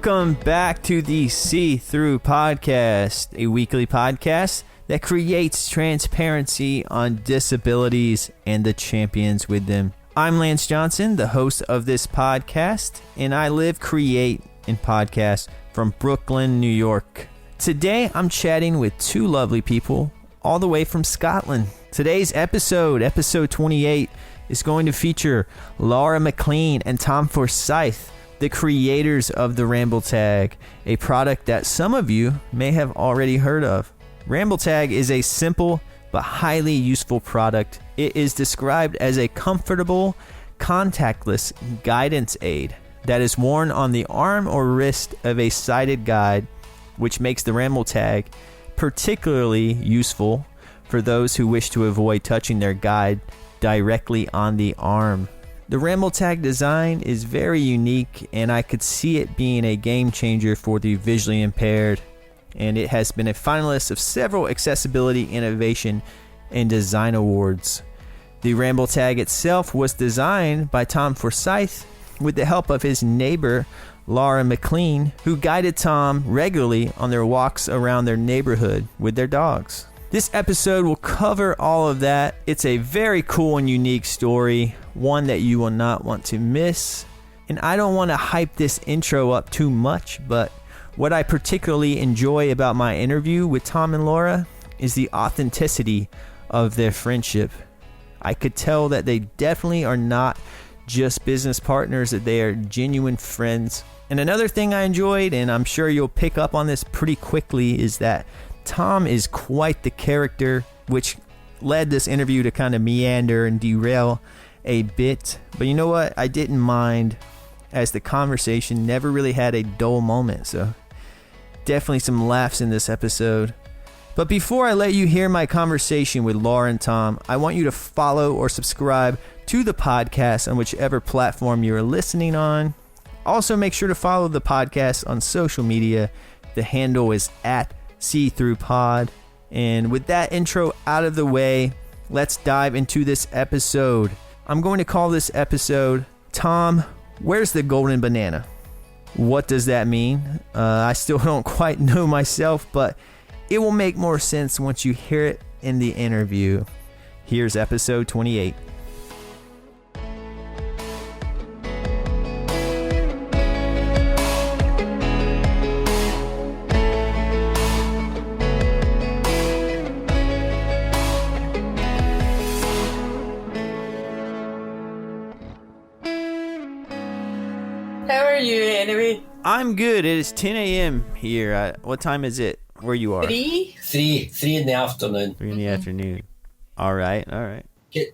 Welcome back to the See Through Podcast, a weekly podcast that creates transparency on disabilities and the champions with them. I'm Lance Johnson, the host of this podcast, and I live, create, and podcast from Brooklyn, New York. Today, I'm chatting with two lovely people all the way from Scotland. Today's episode 28, is going to feature Laura Maclean and Tom Forsyth, the creators of the Ramble Tag, a product that some of you may have already heard of. Ramble Tag is a simple but highly useful product. It is described as a comfortable, contactless guidance aid that is worn on the arm or wrist of a sighted guide, which makes the Ramble Tag particularly useful for those who wish to avoid touching their guide directly on the arm. The Ramble Tag design is very unique, and I could see it being a game changer for the visually impaired, and it has been a finalist of several accessibility, innovation, and design awards. The Ramble Tag itself was designed by Tom Forsyth with the help of his neighbor Laura Maclean, who guided Tom regularly on their walks around their neighborhood with their dogs. This episode will cover all of that. It's a very cool and unique story, one that you will not want to miss. And I don't want to hype this intro up too much, but what I particularly enjoy about my interview with Tom and Laura is the authenticity of their friendship. I could tell that they definitely are not just business partners, that they are genuine friends. And another thing I enjoyed, and I'm sure you'll pick up on this pretty quickly, is that Tom is quite the character, which led this interview to kind of meander and derail a bit. But you know what? I didn't mind, as the conversation never really had a dull moment. So definitely some laughs in this episode. But before I let you hear my conversation with Laura and Tom, I want you to follow or subscribe to the podcast on whichever platform you're listening on. Also, make sure to follow the podcast on social media. The handle is at See Through Pod. And with that intro out of the way, let's dive into this episode. I'm going to call this episode, Tom, Where's the Golden Banana? What does that mean? I still don't quite know myself, but it will make more sense once you hear it in the interview. Here's episode 28. I'm good. It is 10 a.m. here. What time is it where you are? Three in the afternoon. 3 in the afternoon. All right.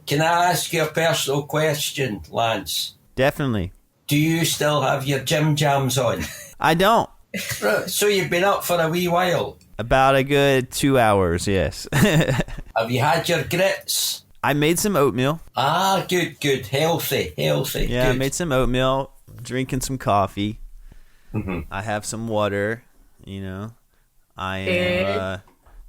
Can I ask you a personal question, Lance? Definitely. Do you still have your gym jams on? I don't. Right, so you've been up for a wee while? About a good 2 hours, yes. Have you had your grits? I made some oatmeal. Ah, good. Healthy. Yeah, good. I made some oatmeal, drinking some coffee. Mm-hmm. I have some water, I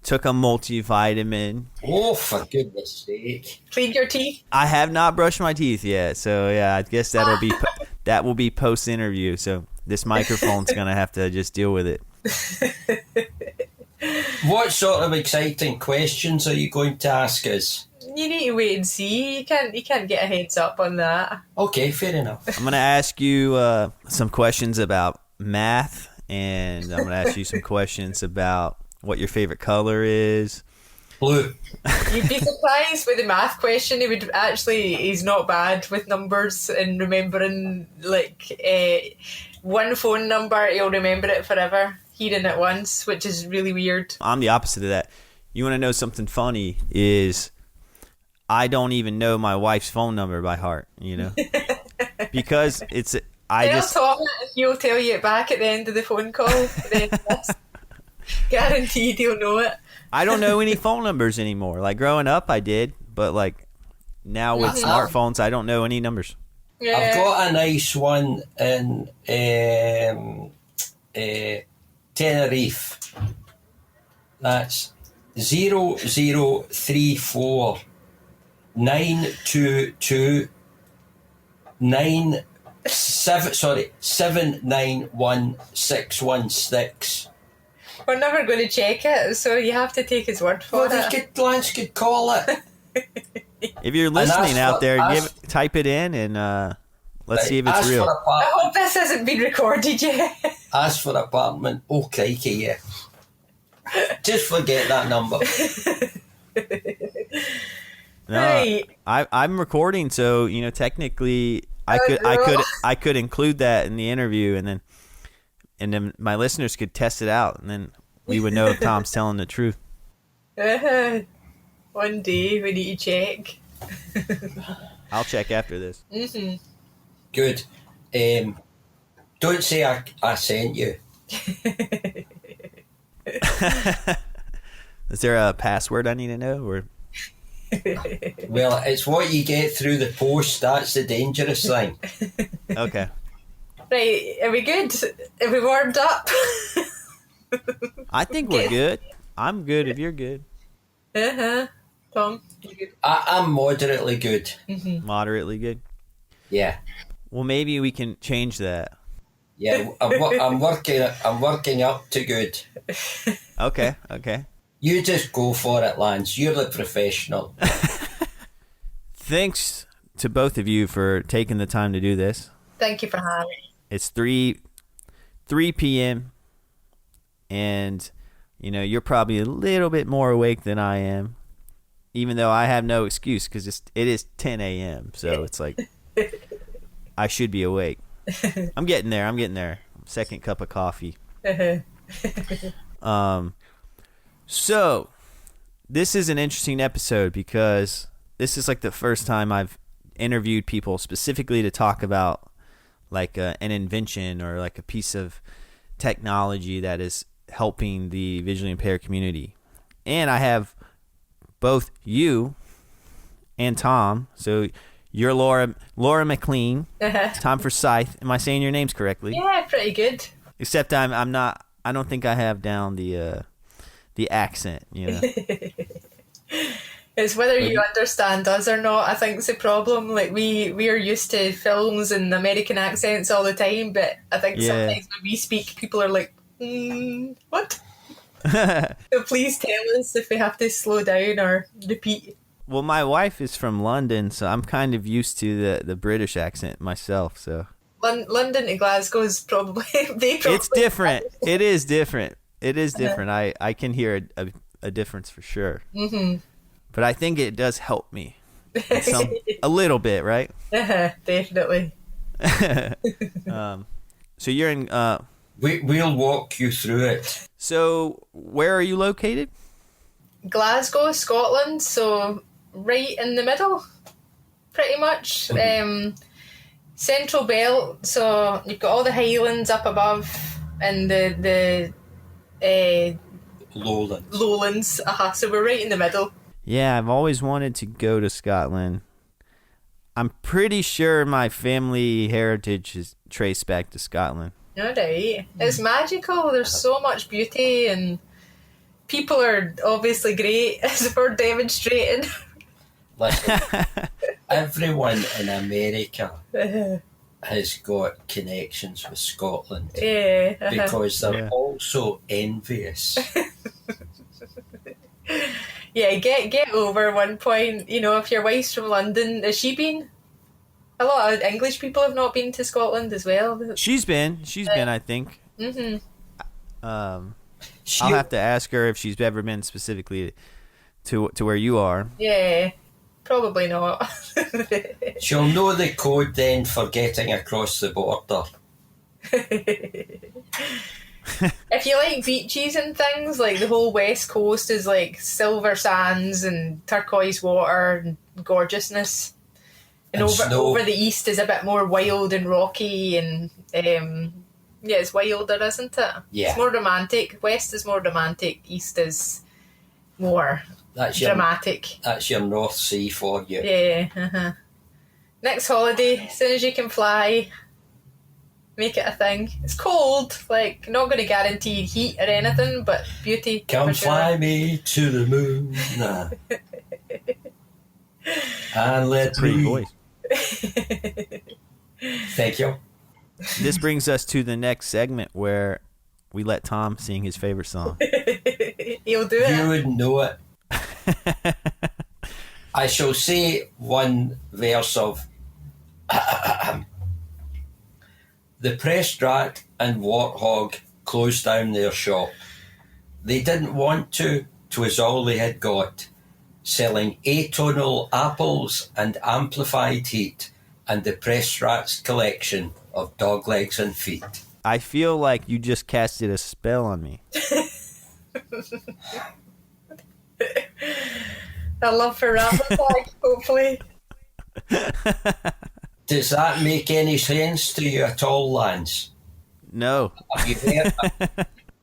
took a multivitamin. Oh, for goodness sake. Cleaned your teeth? I have not brushed my teeth yet, so yeah, I guess that will be post-interview, so this microphone's going to have to just deal with it. What sort of exciting questions are you going to ask us? You need to wait and see. You can't get a heads up on that. Okay, fair enough. I'm going to ask you some questions about math, and I'm going to ask you some questions about what your favorite color is. Blue. You'd be surprised with the math question. He's not bad with numbers and remembering, one phone number, he'll remember it forever, hearing it once, which is really weird. I'm the opposite of that. You want to know something funny is I don't even know my wife's phone number by heart, because Tom it, he'll tell you it back at the end of the phone call. Then guaranteed he'll know it. I don't know any phone numbers anymore. Like growing up, I did, but now with smartphones, I don't know any numbers. Yeah. I've got a nice one in Tenerife. That's 0034 922 9 791-616. We're never going to check it, so you have to take his word for it. Lance could call it. If you're listening out there, type it in and let's see if it's real. I hope this hasn't been recorded yet. Ask for apartment. Oh, crikey, yeah. Just forget that number. No, Right. I'm recording, so technically I could include that in the interview, and then my listeners could test it out, and then we would know if Tom's telling the truth. One day we need to check. I'll check after this. Mm-hmm. Good. Don't say I sent you. Is there a password I need to know, or? Well, it's what you get through the post. That's the dangerous thing. Okay. Right, are we good? Are we warmed up? I think we're good. I'm good if you're good. Tom, you good? I'm moderately good. Moderately good. Yeah. Well, maybe we can change that. Yeah, I'm working up to good. Okay. You just go for it, Lance. You're the professional. Thanks to both of you for taking the time to do this. Thank you for having me. It's 3 p.m. and you're probably a little bit more awake than I am, even though I have no excuse because it is 10 a.m. So it's like I should be awake. I'm getting there. Second cup of coffee. So this is an interesting episode because this is like the first time I've interviewed people specifically to talk about like an invention or like a piece of technology that is helping the visually impaired community. And I have both you and Tom. So you're Laura Maclean, Tom Forsyth. Am I saying your names correctly? Yeah, pretty good. Except I'm not. I don't think I have down the accent. It's whether you understand us or not. I think it's a problem. Like we are used to films and American accents all the time, but I think sometimes when we speak, people are like, "What?" So please tell us if we have to slow down or repeat. Well, my wife is from London, so I'm kind of used to the British accent myself. So London to Glasgow is probably it's different. It is different. I can hear a difference for sure. Mm-hmm. But I think it does help me a little bit, right? Definitely. So you're in. We'll walk you through it. So where are you located? Glasgow, Scotland. So right in the middle, pretty much. Central Belt. So you've got all the Highlands up above and the lowlands. So we're right in the middle. Yeah, I've always wanted to go to Scotland. I'm pretty sure my family heritage is traced back to Scotland. All right. It's magical. There's so much beauty and people are obviously great as we're demonstrating. Listen, everyone in America has got connections with Scotland. Yeah. Because they're also envious. Yeah, get over one point. If your wife's from London, has she been? A lot of English people have not been to Scotland as well. She's been, I think. Mm-hmm. I'll have to ask her if she's ever been specifically to where you are. Yeah, probably not. She'll know the code then for getting across the border. If you like beaches and things, like the whole west coast is like silver sands and turquoise water and gorgeousness. And over the east is a bit more wild and rocky and it's wilder, isn't it? Yeah. It's more romantic. West is more romantic. East is more dramatic. That's your North Sea for you. Yeah. Next holiday, as soon as you can fly, make it a thing. It's cold, like not going to guarantee heat or anything, but beauty. Come fly me to the moon. Nah. And let pretty me. Voice. Thank you. This brings us to the next segment where we let Tom sing his favorite song. He'll do You it. wouldn't know it. I shall say one verse of the Pressed Rat and Warthog closed down their shop. They didn't want to, 'twas all they had got, selling atonal apples and amplified heat, and the Pressed Rat's collection of dog legs and feet. I feel like you just casted a spell on me. A love for Ramble Tag, hopefully. Does that make any sense to you at all, Lance? No, Have you heard?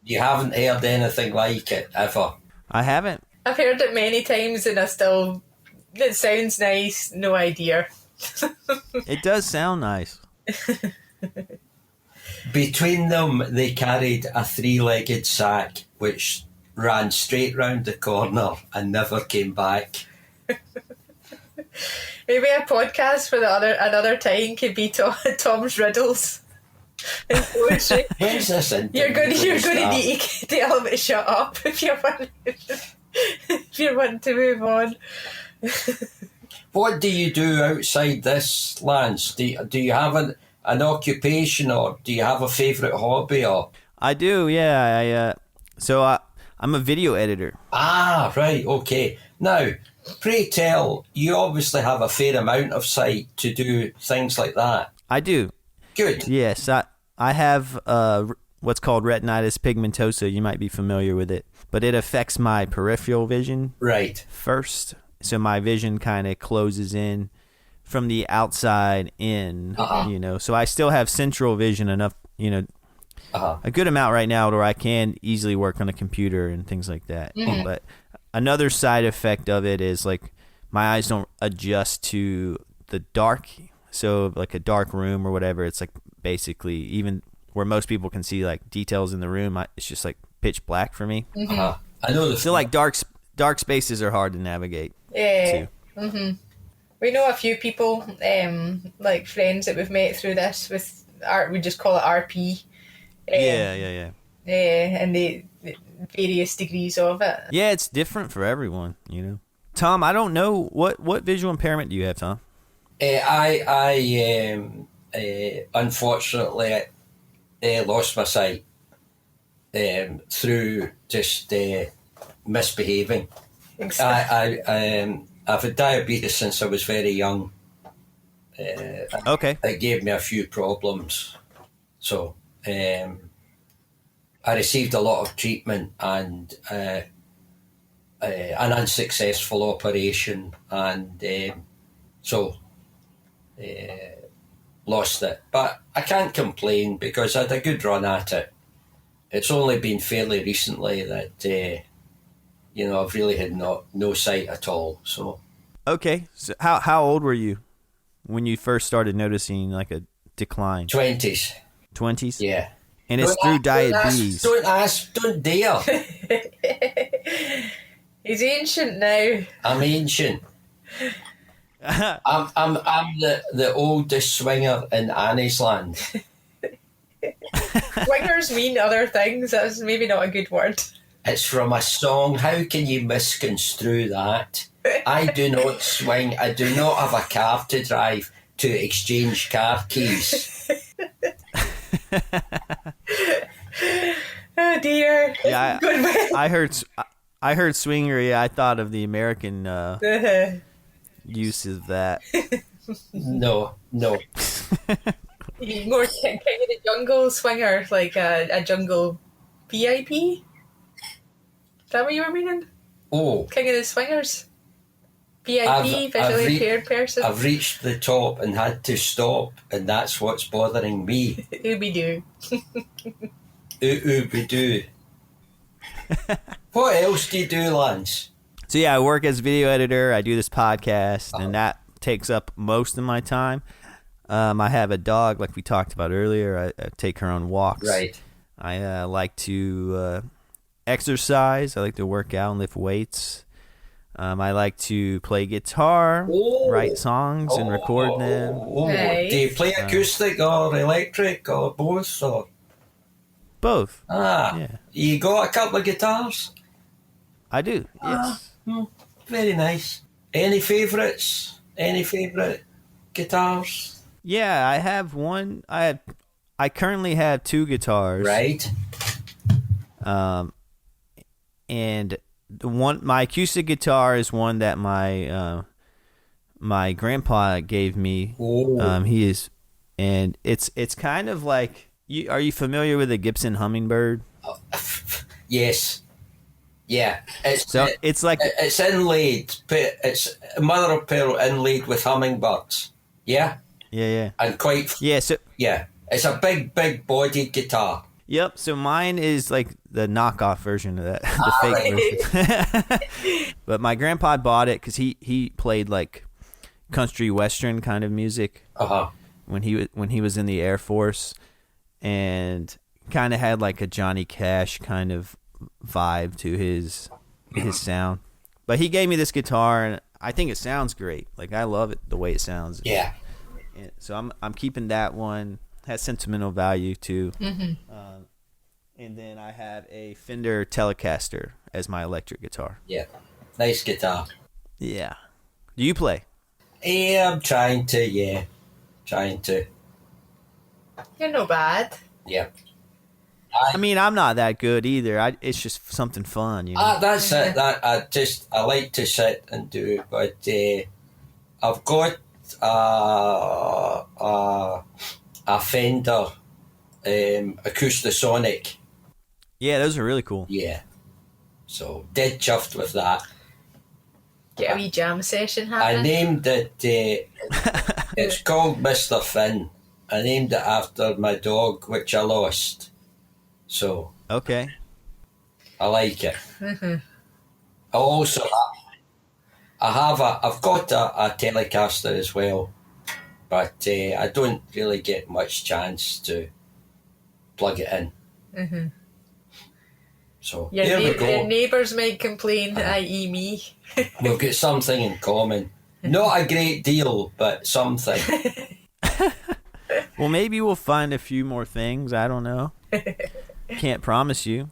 You haven't heard anything like it ever. I haven't. I've heard it many times and it sounds nice, no idea. It does sound nice. Between them, they carried a three-legged sack which ran straight round the corner and never came back. Maybe a podcast for another time could be Tom's riddles and poetry. When's this You're going to start? need to tell him to shut up if you're wanting to move on. What do you do outside this, Lance? Do you have an occupation, or do you have a favourite hobby? Or I do, yeah. I'm a video editor. right, okay. Now, pray tell, you obviously have a fair amount of sight to do things like that. I do. Good. Yes, I have what's called retinitis pigmentosa. You might be familiar with it, but it affects my peripheral vision Right. first. So my vision kind of closes in from the outside in, So I still have central vision enough, a good amount right now where I can easily work on a computer and things like that. Mm-hmm. But another side effect of it is like my eyes don't adjust to the dark. So like a dark room or whatever, it's like basically even where most people can see like details in the room, it's just like pitch black for me. I know the So like dark spaces are hard to navigate. Yeah. Too. We know a few people, like friends that we've met through this with art. We just call it RP. Yeah. And the various degrees of it. Yeah, it's different for everyone, Tom, I don't know what visual impairment do you have, Tom? I unfortunately lost my sight through just misbehaving. I've had diabetes since I was very young. Okay. It gave me a few problems. So I received a lot of treatment and an unsuccessful operation, and lost it. But I can't complain because I had a good run at it. It's only been fairly recently that I've really had no sight at all. So Okay. So how old were you when you first started noticing like a decline? 20s. 20s? Yeah. And it's through diabetes. Don't dare. He's ancient now. I'm ancient. I'm the oldest swinger in Annie's Land. Swingers mean other things. That's maybe not a good word. It's from a song. How can you misconstrue that? I do not swing. I do not have a car to drive to exchange car keys. Oh dear. Yeah, Good way. I heard swingery. I thought of the American use of that. No. More King of the Jungle swinger, like a jungle VIP? Is that what you were meaning? Oh, King of the Swingers? VIP, I've visually impaired person? I've reached the top and had to stop, and that's what's bothering me. Ooby-doo. Ooby-doo. What else do you do, Lance? So yeah, I work as a video editor. I do this podcast, and that takes up most of my time. I have a dog, like we talked about earlier. I take her on walks. Right. I like to exercise. I like to work out and lift weights. I like to play guitar, write songs, and record them. Nice. Do you play acoustic or electric or both? Or? Both. Yeah. You got a couple of guitars? I do, yes. Very nice. Any favourites? Any favourite guitars? Yeah, I have one. I currently have 2 guitars. Right. And my acoustic guitar is one that my grandpa gave me. And it's kind of like, are you familiar with a Gibson Hummingbird? Yes. Yeah. It's like it's inlaid. It's mother of pearl inlaid with hummingbirds. Yeah. Yeah. And quite. Yeah. So yeah, it's a big bodied guitar. Yep. So mine is like the knockoff version of that, the fake version. But my grandpa bought it because he played like country western kind of music when he was in the Air Force, and kind of had like a Johnny Cash kind of vibe to his sound. But he gave me this guitar, and I think it sounds great. Like, I love it the way it sounds. Yeah. So I'm keeping that one. Has sentimental value too. And then I have a Fender Telecaster as my electric guitar. Yeah, nice guitar. Yeah. Do you play? Yeah, I'm trying to. Yeah, trying to. You're not bad. Yeah. I mean, I'm not that good either. It's just something fun, you know. That's it. I like to sit and do it, but I've got a Fender Acoustasonic. Yeah, those are really cool. Yeah. So, dead chuffed with that. Get a wee jam session happening. I named it, it's called Mr. Finn. I named it after my dog, which I lost. So. Okay. I like it. I also, I've got a Telecaster as well, but I don't really get much chance to plug it in. So there we go. Your neighbours might complain, i.e. me. We've got something in common. Not a great deal, but something. Well, maybe we'll find a few more things. I don't know. Can't promise you.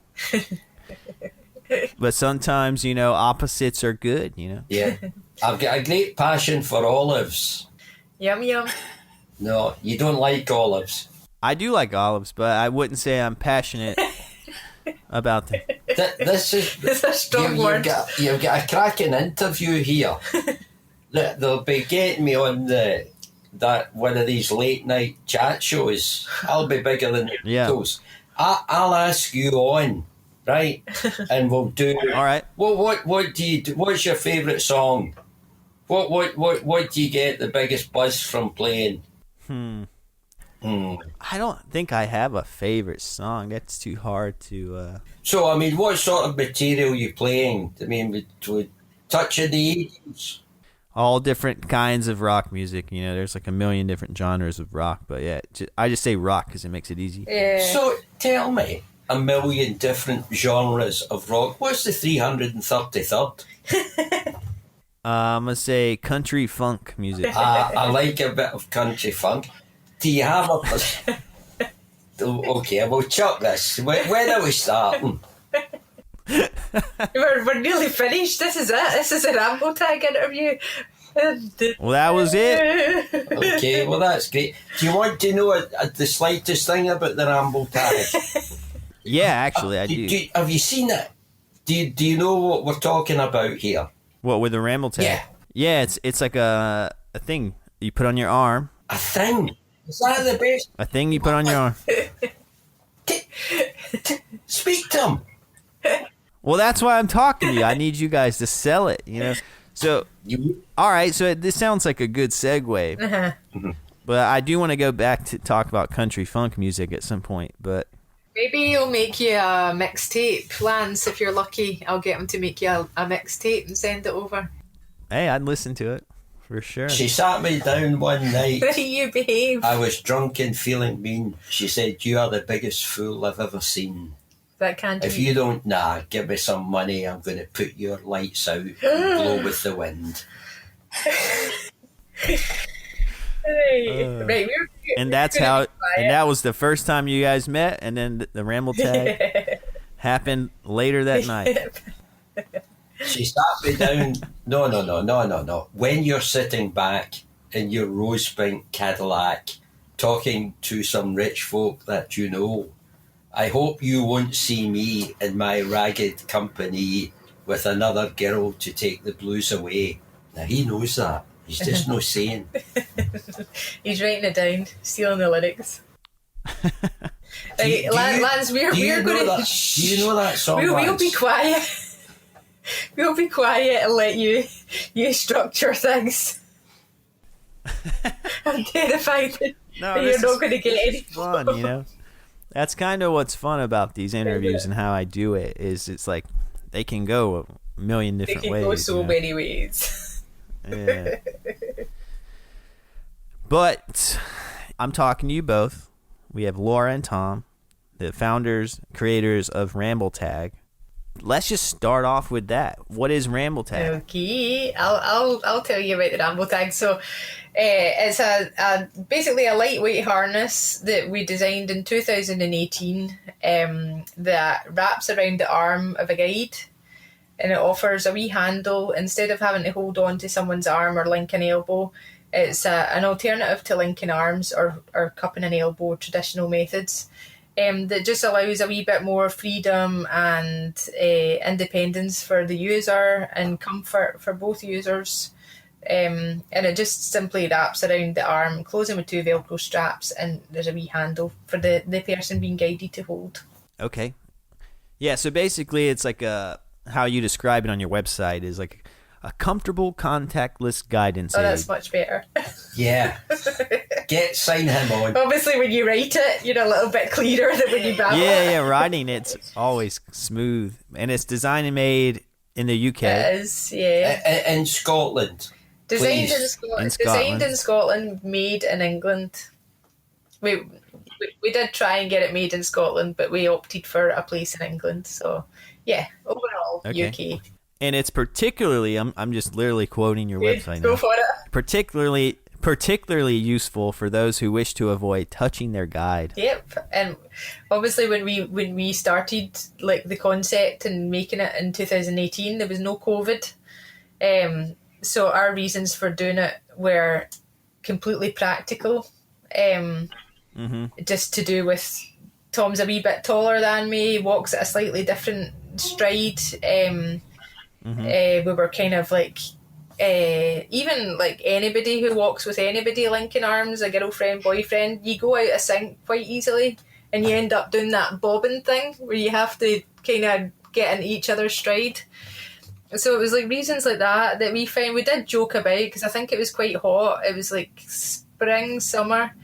But sometimes, opposites are good, Yeah. I've got a great passion for olives. Yum, yum. No, you don't like olives. I do like olives, but I wouldn't say I'm passionate about them. This is It's a strong word. You've got a cracking interview here. They'll be getting me on one of these late night chat shows. I'll be bigger than the Beatles. I'll ask you on, right? And we'll do. All right. What do you do? What's your favourite song? What do you get the biggest buzz from playing? I don't think I have a favorite song. That's too hard to. So, I mean, what sort of material are you playing? I mean, with touching the 80s? All different kinds of rock music. There's like a million different genres of rock. But yeah, I just say rock because it makes it easy. So, tell me, a million different genres of rock. What's the 333rd? I'm going to say country funk music. I like a bit of country funk. Do you have a... Okay, we'll chuck this. When are we starting? We're nearly finished. This is it. This is a Ramble Tag interview. Well, that was it. Okay, well, that's great. Do you want to know the slightest thing about the Ramble Tag? Yeah, actually, I do. Have you seen it? Do you know what we're talking about here? What, with the Ramble Tag? Yeah. Yeah, it's like a thing you put on your arm. A thing? Is that the best? A thing you put on your arm. Speak to him. Well, that's why I'm talking to you. I need you guys to sell it, So, all right, so this sounds like a good segue. But I do want to go back to talk about country funk music at some point, but... Maybe he'll make you a mixtape, Lance, if you're lucky. I'll get him to make you a mixtape and send it over. Hey, I'd listen to it, for sure. She sat me down one night. You behave. I was drunk and feeling mean. She said, "You are the biggest fool I've ever seen." That can't If be. you don't, give me some money, I'm going to put your lights out and blow with the wind. Right, And that's how. And that was the first time you guys met, and then the Ramble Tag happened later that night. She sat me down. No. When you're sitting back in your rose pink Cadillac talking to some rich folk that you know, I hope you won't see me in my ragged company with another girl to take the blues away. Now, he knows that. He's just no saying. He's writing it down, stealing the lyrics. Lance, we're going to... Do you know that song, We'll be quiet. We'll be quiet and let you structure things. I'm terrified that you're not going to get any fun, you know? That's kind of what's fun about these interviews and how I do it, is it's like they can go a million different ways. They can go so many ways. Yeah. But I'm talking to you both. We have Laura and Tom, the founders, creators of Ramble Tag. Let's just start off with that. What is Ramble Tag? Okay, I'll tell you about the Ramble Tag. So, it's basically a lightweight harness that we designed in 2018 that wraps around the arm of a guide, and it offers a wee handle instead of having to hold on to someone's arm or link an elbow. It's an alternative to linking arms or cupping an elbow, traditional methods. That just allows a wee bit more freedom and independence for the user and comfort for both users. And it just simply wraps around the arm, closing with 2 Velcro straps, and there's a wee handle for the person being guided to hold. Okay. Yeah, so basically it's like how you describe it on your website is like a comfortable contactless guidance aid. That's much better. Yeah. Sign him on. Obviously, when you write it, you're a little bit clearer than when you babble. Yeah, writing it's always smooth. And it's designed and made in the UK. It is, yeah. In Scotland. Designed in Scotland, made in England. We did try and get it made in Scotland, but we opted for a place in England. So, yeah, overall, okay. UK. And it's particularly, I'm just literally quoting your website Go now. for it. Particularly useful for those who wish to avoid touching their guide. Yep, and obviously when we started like the concept and making it in 2018, there was no COVID, so our reasons for doing it were completely practical, just to do with Tom's a wee bit taller than me, walks at a slightly different stride. We were kind of like. Even like anybody who walks with anybody linking arms, a girlfriend, boyfriend, you go out of sync quite easily and you end up doing that bobbing thing where you have to kind of get into each other's stride. So it was like reasons like that we found. We did joke about because I think it was quite hot. It was like spring, summer.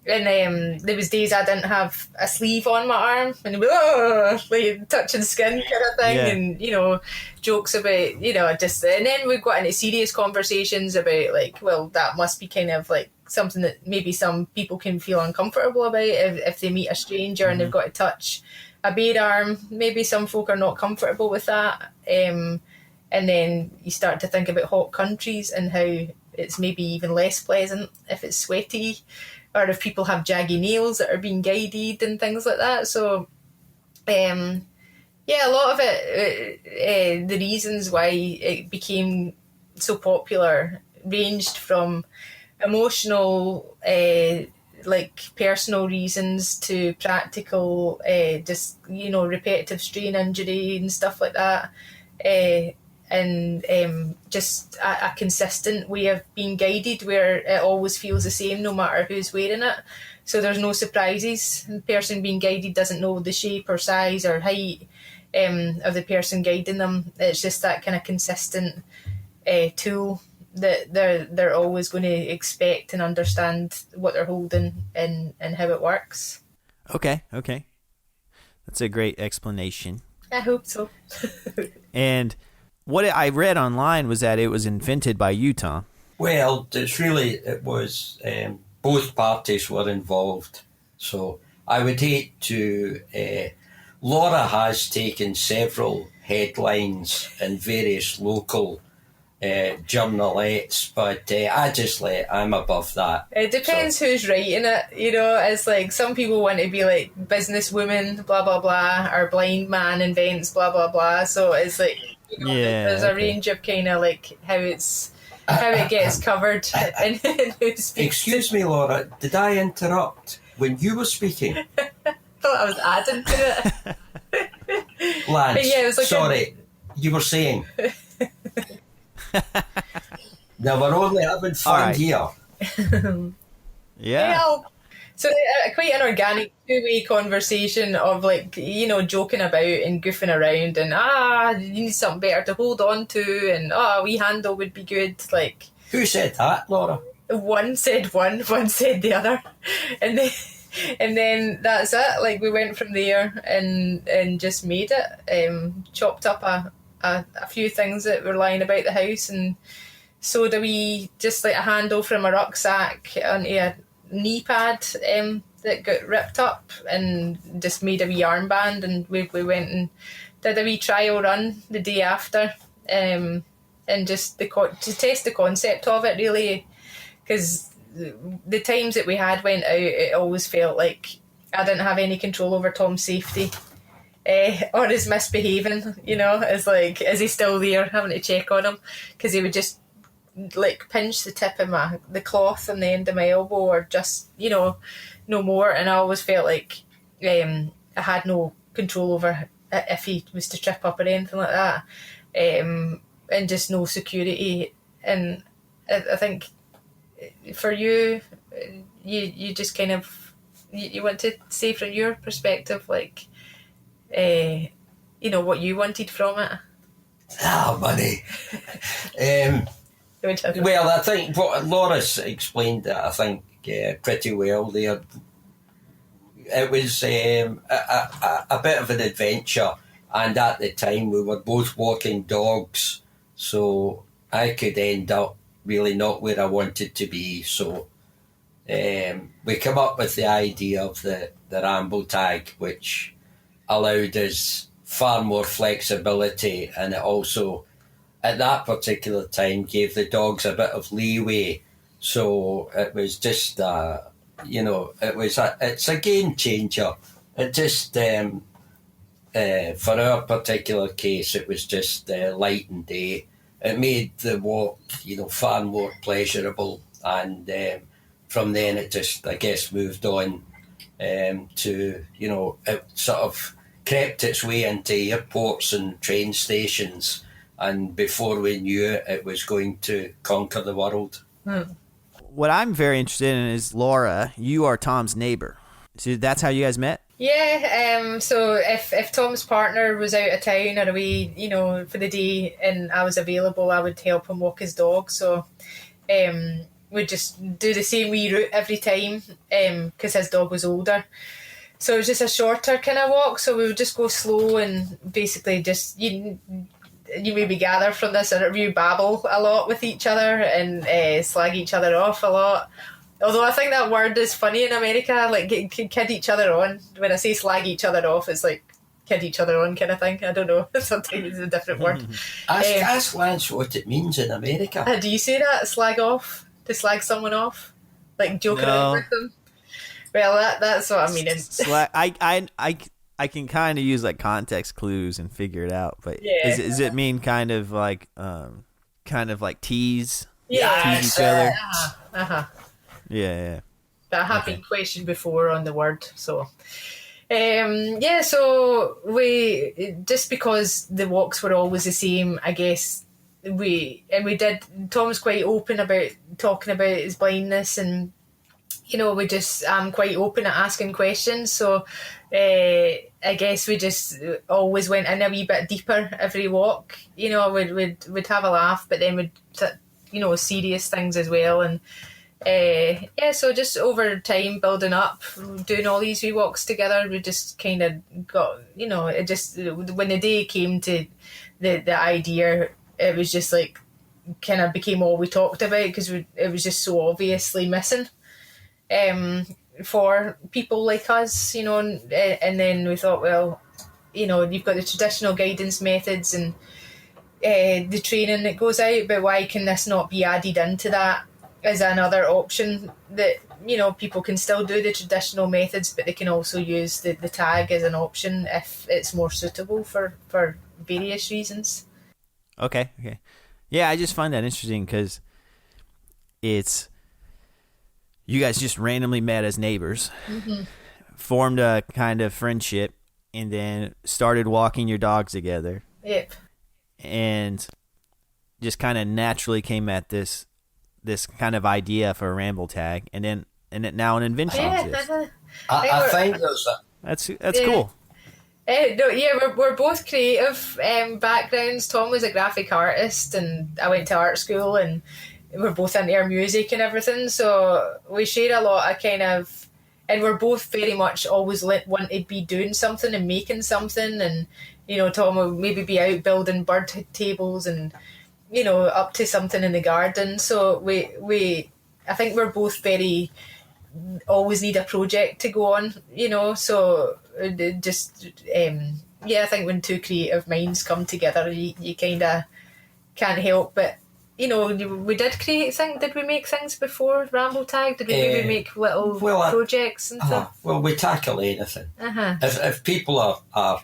And there was days I didn't have a sleeve on my arm and like touching skin kind of thing, and jokes about just, and then we got into serious conversations about like, well, that must be kind of like something that maybe some people can feel uncomfortable about if they meet a stranger and they've got to touch a bare arm. Maybe some folk are not comfortable with that, and then you start to think about hot countries and how it's maybe even less pleasant if it's sweaty, or if people have jaggy nails that are being guided and things like that. So, a lot of it, the reasons why it became so popular ranged from emotional, like personal reasons to practical, just, repetitive strain injury and stuff like that. And just a consistent way of being guided where it always feels the same no matter who's wearing it. So there's no surprises. The person being guided doesn't know the shape or size or height of the person guiding them. It's just that kind of consistent tool that they're always going to expect and understand what they're holding and how it works. Okay. That's a great explanation. I hope so. And what I read online was that it was invented by you, Tom. Well, it was both parties were involved. So I would hate to Laura has taken several headlines in various local journalettes, but I'm above that. It depends who's writing it, you know. It's like some people want to be like businesswoman, blah blah blah, or blind man invents blah blah blah. So it's like, you know, there's a range of kind of like how it gets covered in newspapers. Excuse me, Laura, did I interrupt when you were speaking? I thought I was adding to it. Lance, But yeah, it was like sorry, you were saying. Now we're only having fun here. Yeah. Well, so quite an organic two-way conversation of like, you know, joking about and goofing around and you need something better to hold on to and a wee handle would be good. Like, Who said that, Laura? one said one said the other, and then that's it. Like we went from there and just made it. Chopped up a few things that were lying about the house and sewed a wee, just like a handle from a rucksack onto a knee pad that got ripped up and just made a wee armband, and we went and did a wee trial run the day after, and just to test the concept of it really, because the times that we had went out, it always felt like I didn't have any control over Tom's safety. Or his misbehaving, you know, it's like, is he still there, having to check on him, because he would just like pinch the tip of the cloth on the end of my elbow, or just, you know, no more, and I always felt like I had no control over if he was to trip up or anything like that, and just no security. And I think for you, you just kind of you want to say from your perspective, like, you know, what you wanted from it. Money. Well, I think what Laura's explained that, I think, pretty well there. It was a bit of an adventure, and at the time we were both walking dogs, so I could end up really not where I wanted to be. So we came up with the idea of the Ramble Tag, which allowed us far more flexibility, and it also, at that particular time, gave the dogs a bit of leeway. So it was just, you know, it's a game changer. It just, for our particular case, it was just light and day. It made the walk, you know, far more pleasurable, and from then it just, I guess, moved on to, you know, it sort of crept its way into airports and train stations, and before we knew it, it was going to conquer the world. What I'm very interested in is, Laura, you are Tom's neighbor. So that's how you guys met? Yeah, so if Tom's partner was out of town or away, you know, for the day and I was available, I would help him walk his dog. So we'd just do the same wee route every time, because his dog was older. So it was just a shorter kind of walk, so we would just go slow and basically just, you maybe gather from this interview, babble a lot with each other and slag each other off a lot. Although I think that word is funny in America, like kid each other on. When I say slag each other off, it's like kid each other on kind of thing. I don't know. Sometimes it's a different word. Ask Lance what it means in America. Do you say that? Slag off? To slag someone off? Like joke around with them? Well, that's what I mean. I can kind of use like context clues and figure it out, but yeah. Does it mean kind of like tease? Yeah, tease each other. Yeah. But I have been questioned before on the word, so so we, just because the walks were always the same, I guess Tom's quite open about talking about his blindness, and you know, I'm quite open at asking questions, so I guess we just always went in a wee bit deeper every walk. You know, we'd have a laugh, but then we'd, you know, serious things as well, and so just over time building up, doing all these wee walks together, we just kind of got, you know, it just, when the day came to the idea, it was just like kind of became all we talked about, because it was just so obviously missing for people like us, you know, and then we thought, well, you've got the traditional guidance methods and the training that goes out, but why can this not be added into that as another option that, people can still do the traditional methods, but they can also use the tag as an option if it's more suitable for various reasons. Okay. Yeah, I just find that interesting because it's, you guys just randomly met as neighbors, formed a kind of friendship, and then started walking your dogs together. Yep. And just kind of naturally came at this kind of idea for a Ramble Tag, and now an invention exists. I think there's that's cool. We're both creative backgrounds. Tom was a graphic artist, and I went to art school, and we're both into our music and everything. So we share a lot of and we're both very much always want to be doing something and making something. And Tom will maybe be out building bird tables and up to something in the garden. So we I think we're both very always need a project to go on. So just I think when two creative minds come together, you kind of can't help but. We did create things. Did we make things before Ramble Tag? Did we maybe make little projects and stuff? Well, we tackle anything. If people are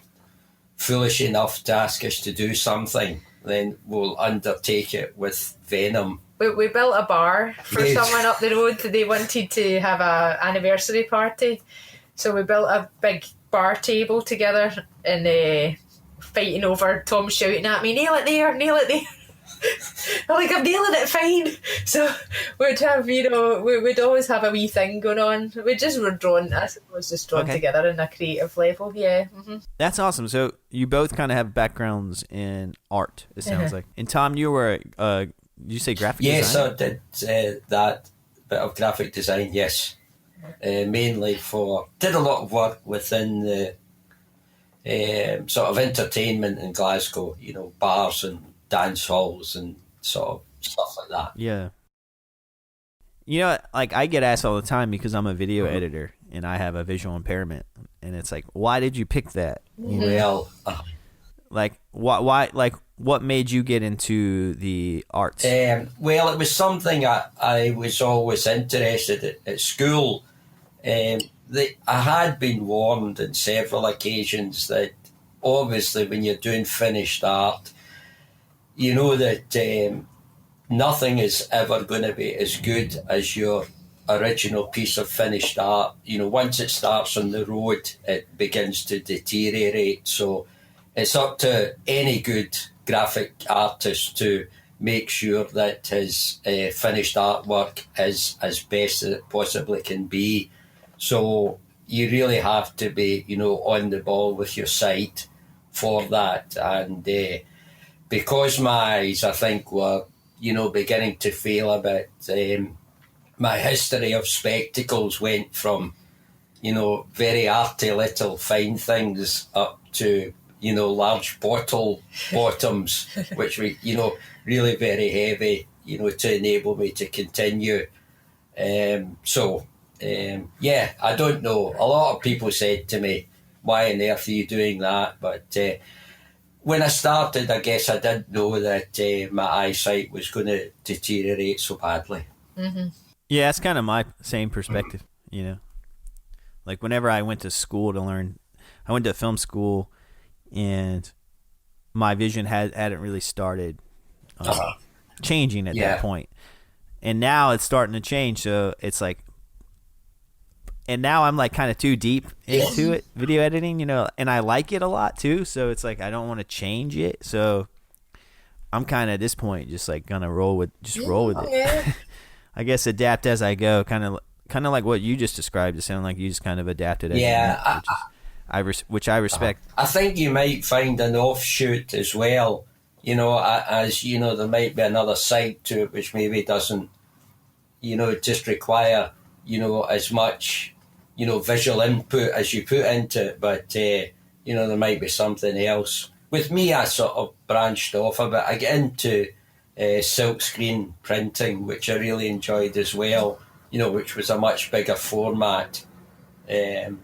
foolish enough to ask us to do something, then we'll undertake it with venom. We built a bar for someone up the road. They wanted to have an anniversary party. So we built a big bar table together and fighting over Tom shouting at me, nail it there. I'm like, I'm nailing it fine. So we'd have, we'd always have a wee thing going on. We just were drawn together in a creative level, yeah. Mm-hmm. That's awesome. So you both kind of have backgrounds in art, it sounds like. And Tom, you were, did you say graphic design? Yes, I did that bit of graphic design, yes. Mainly did a lot of work within the sort of entertainment in Glasgow, bars and dance halls and sort of stuff like that. Yeah. Like I get asked all the time because I'm a video editor and I have a visual impairment, and it's like, why did you pick that? Well, like why? Like what made you get into the arts? Well, it was something I was always interested in at school. I had been warned on several occasions that obviously when you're doing finished art, you know that nothing is ever going to be as good as your original piece of finished art. Once it starts on the road, it begins to deteriorate. So it's up to any good graphic artist to make sure that his finished artwork is as best as it possibly can be. So you really have to be, on the ball with your sight for that. And because my eyes, I think, were, beginning to fail a bit, my history of spectacles went from, very arty little fine things up to, large bottle bottoms, which were, really very heavy, to enable me to continue. I don't know. A lot of people said to me, why on earth are you doing that? But when I started, I guess I didn't know that my eyesight was going to deteriorate so badly. Mm-hmm. Yeah, that's kind of my same perspective, Like whenever I went to school to learn, I went to film school, and my vision hadn't really started changing at that point. And now it's starting to change, so it's like, and now I'm like kind of too deep into it, video editing, and I like it a lot too. So it's like I don't want to change it. So I'm kind of at this point just like gonna roll with it. Yeah. I guess adapt as I go, kind of like what you just described. It sounded like you just kind of adapted as you went, which I respect. I think you might find an offshoot as well. As there might be another side to it which maybe doesn't, just require, as much, visual input as you put into it. But, there might be something else. With me, I sort of branched off a bit. I get into silkscreen printing, which I really enjoyed as well, which was a much bigger format.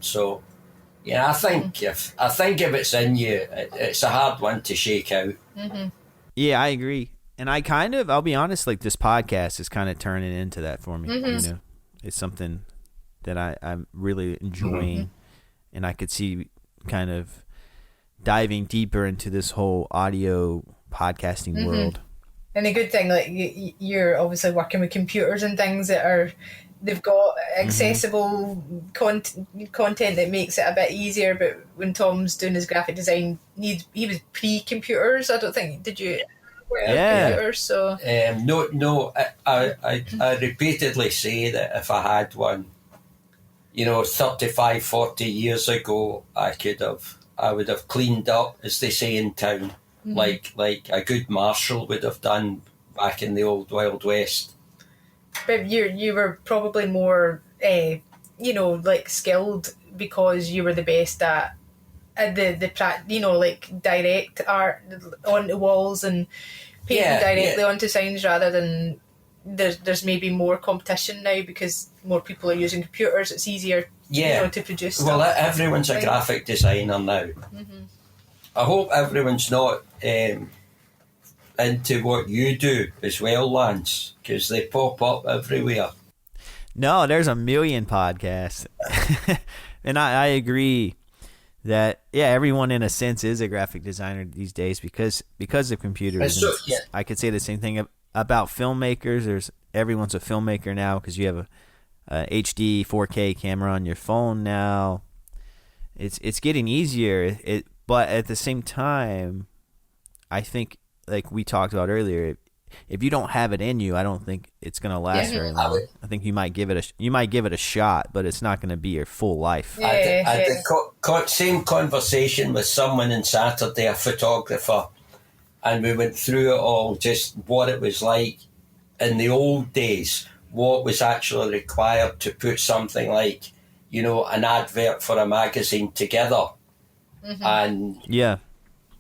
So, Yeah, I think if it's in you, it's a hard one to shake out. Mm-hmm. Yeah, I agree. And I'll be honest, like this podcast is kind of turning into that for me. Mm-hmm. You know, it's something that I'm really enjoying, and I could see kind of diving deeper into this whole audio podcasting world. And a good thing, like you're obviously working with computers and things they've got accessible content that makes it a bit easier. But when Tom's doing his graphic design, he was pre-computers. I don't think, did you? Computers, so no. I repeatedly say that if I had one, 35, 40 years ago, I would have cleaned up, as they say in town, like a good marshal would have done back in the old Wild West. But you were probably more, like skilled because you were the best at like direct art on the walls and painting directly onto signs, rather than there's maybe more competition now because more people are using computers. It's easier, to produce stuff. Well, everyone's a graphic designer now. I hope everyone's not into what you do as well, Lance, because they pop up everywhere. No, there's a million podcasts. And I agree that, everyone in a sense is a graphic designer these days because of computers. So, I could say the same thing about filmmakers. Everyone's a filmmaker now because you have a HD 4K camera on your phone now. It's getting easier. But at the same time, I think, like we talked about earlier, if you don't have it in you, I don't think it's going to last very long. I think you might give it a shot, but it's not going to be your full life. I had the same conversation with someone on Saturday, a photographer, and we went through it all, just what it was like in the old days, what was actually required to put something like, an advert for a magazine together. And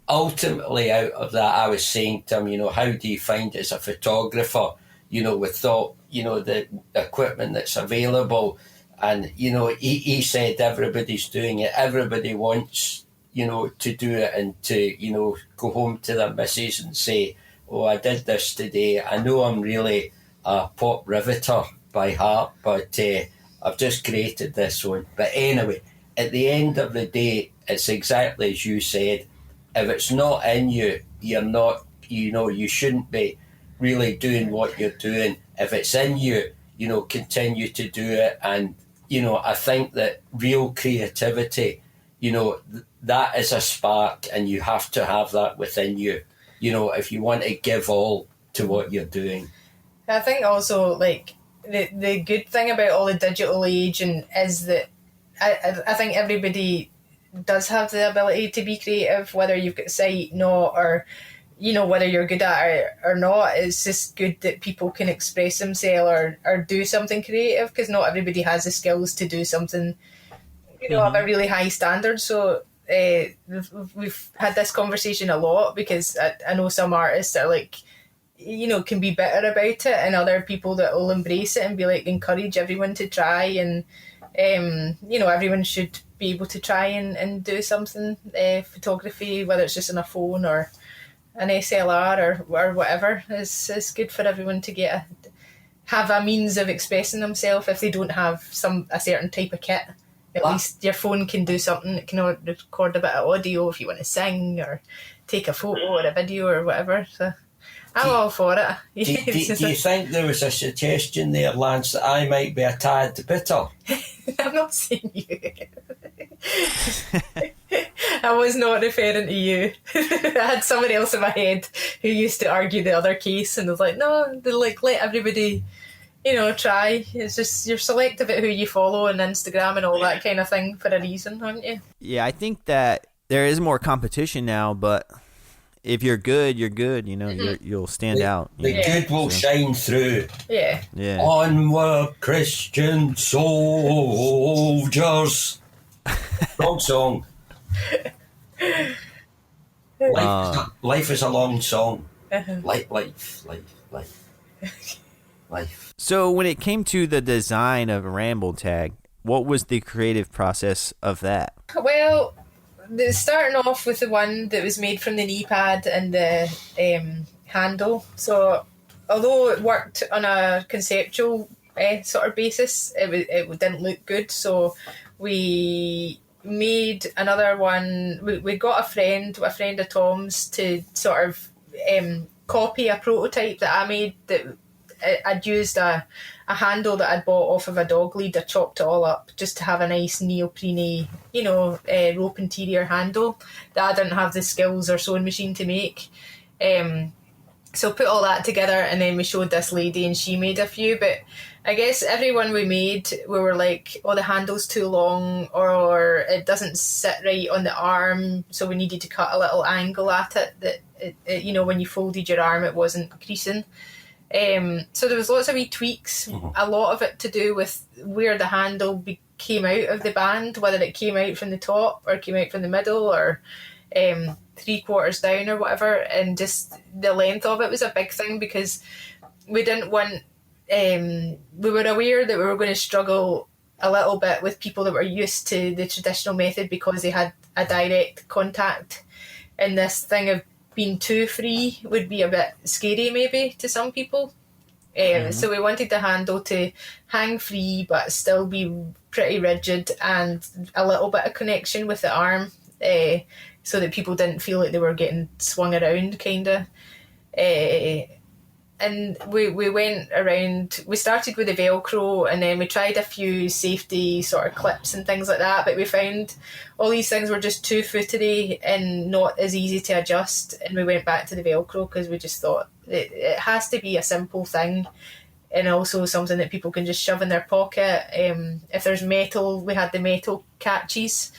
ultimately out of that, I was saying to him, how do you find as a photographer, with all, the equipment that's available? And, he said everybody's doing it. Everybody wants, to do it and to, go home to their missus and say, oh, I did this today. I know I'm really a pop riveter by heart, but I've just created this one. But anyway, at the end of the day, it's exactly as you said. If it's not in you, you're not, you shouldn't be really doing what you're doing. If it's in you, continue to do it. And, I think that real creativity, that is a spark, and you have to have that within you, if you want to give all to what you're doing. I think also, like, the good thing about all the digital age is that I think everybody does have the ability to be creative, whether you've got sight, not, or whether you're good at it or not. It's just good that people can express themselves or do something creative, because not everybody has the skills to do something of a really high standard. So we've had this conversation a lot, because I know some artists that are like, can be better about it, and other people that will embrace it and be like, encourage everyone to try, and everyone should be able to try and do something, photography, whether it's just on a phone or an SLR or whatever. It's good for everyone to have a means of expressing themselves if they don't have a certain type of kit. At least your phone can do something. It can record a bit of audio if you want to sing or take a photo or a video or whatever. So I'm all for it. Do you think there was a suggestion there, Lance, that I might be a tad bitter? I'm not saying you. I was not referring to you. I had someone else in my head who used to argue the other case, and was like, no, let everybody, try. It's just you're selective at who you follow on Instagram and all that kind of thing for a reason, aren't you? Yeah, I think that there is more competition now, but if you're good, you're good. You'll stand out. The good will shine through. Yeah. Onward, Christian soldiers. Long song. Life is a long song. Life. So when it came to the design of Ramble Tag, what was the creative process of that? Well, starting off with the one that was made from the knee pad and the handle. So although it worked on a conceptual sort of basis, it didn't look good. So we made another one. We got a friend of Tom's, to sort of copy a prototype that I made. That I'd used a handle that I'd bought off of a dog lead. I chopped it all up just to have a nice neoprene, rope interior handle that I didn't have the skills or sewing machine to make. So put all that together, and then we showed this lady and she made a few. But I guess everyone we made, we were like, oh, the handle's too long, or it doesn't sit right on the arm, so we needed to cut a little angle at it that, when you folded your arm, it wasn't creasing. So there was lots of wee tweaks, a lot of it to do with where the handle came out of the band, whether it came out from the top or came out from the middle or 3/4 down or whatever, and just the length of it was a big thing because we didn't want, we were aware that we were going to struggle a little bit with people that were used to the traditional method because they had a direct contact, and this thing of being too free would be a bit scary maybe to some people. So we wanted the handle to hang free but still be pretty rigid and a little bit of connection with the arm, so that people didn't feel like they were getting swung around, kind of. And we went around, we started with the Velcro, and then we tried a few safety sort of clips and things like that, but we found all these things were just too footery and not as easy to adjust, and we went back to the Velcro because we just thought it has to be a simple thing, and also something that people can just shove in their pocket. If there's metal, we had the metal catches,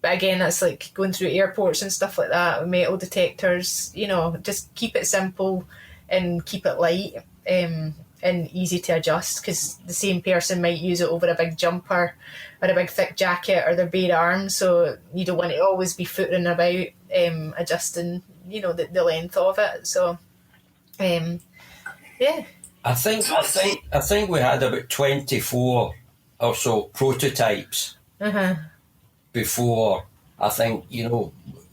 but again, that's like going through airports and stuff like that with metal detectors. Just keep it simple and keep it light, and easy to adjust, because the same person might use it over a big jumper or a big thick jacket or their bare arm, so you don't want to always be footering about adjusting the length of it. So yeah, I think we had about 24 or so prototypes before, I think,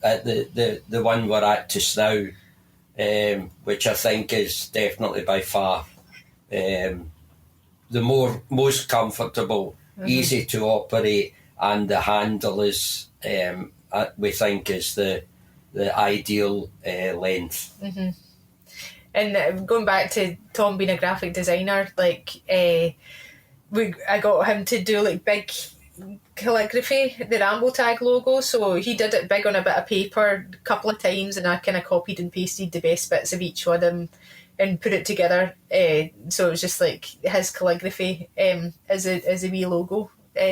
at the one we're at just now, which I think is definitely by far the most comfortable, easy to operate, and the handle is, we think, is the ideal length. And going back to Tom being a graphic designer, I got him to do like big calligraphy, the Ramble Tag logo, so he did it big on a bit of paper a couple of times, and I kind of copied and pasted the best bits of each one of them and put it together, so it was just like his calligraphy as a wee logo,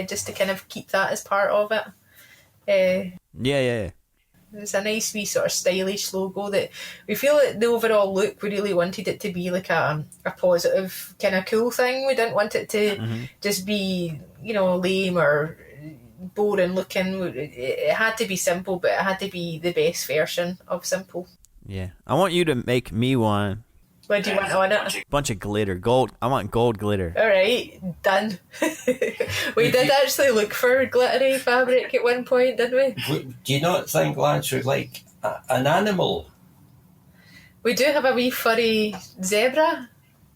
just to kind of keep that as part of it. Yeah. It's a nice wee sort of stylish logo that we feel that the overall look, we really wanted it to be like a positive kind of cool thing. We didn't want it to just be, lame or boring looking. It had to be simple, but it had to be the best version of simple. Yeah. I want you to make me one. What do you want on it? Bunch of glitter. Gold. I want gold glitter. All right, done. We did actually look for glittery fabric at one point, didn't we? Do you not think, Lance, would like an animal? We do have a wee furry zebra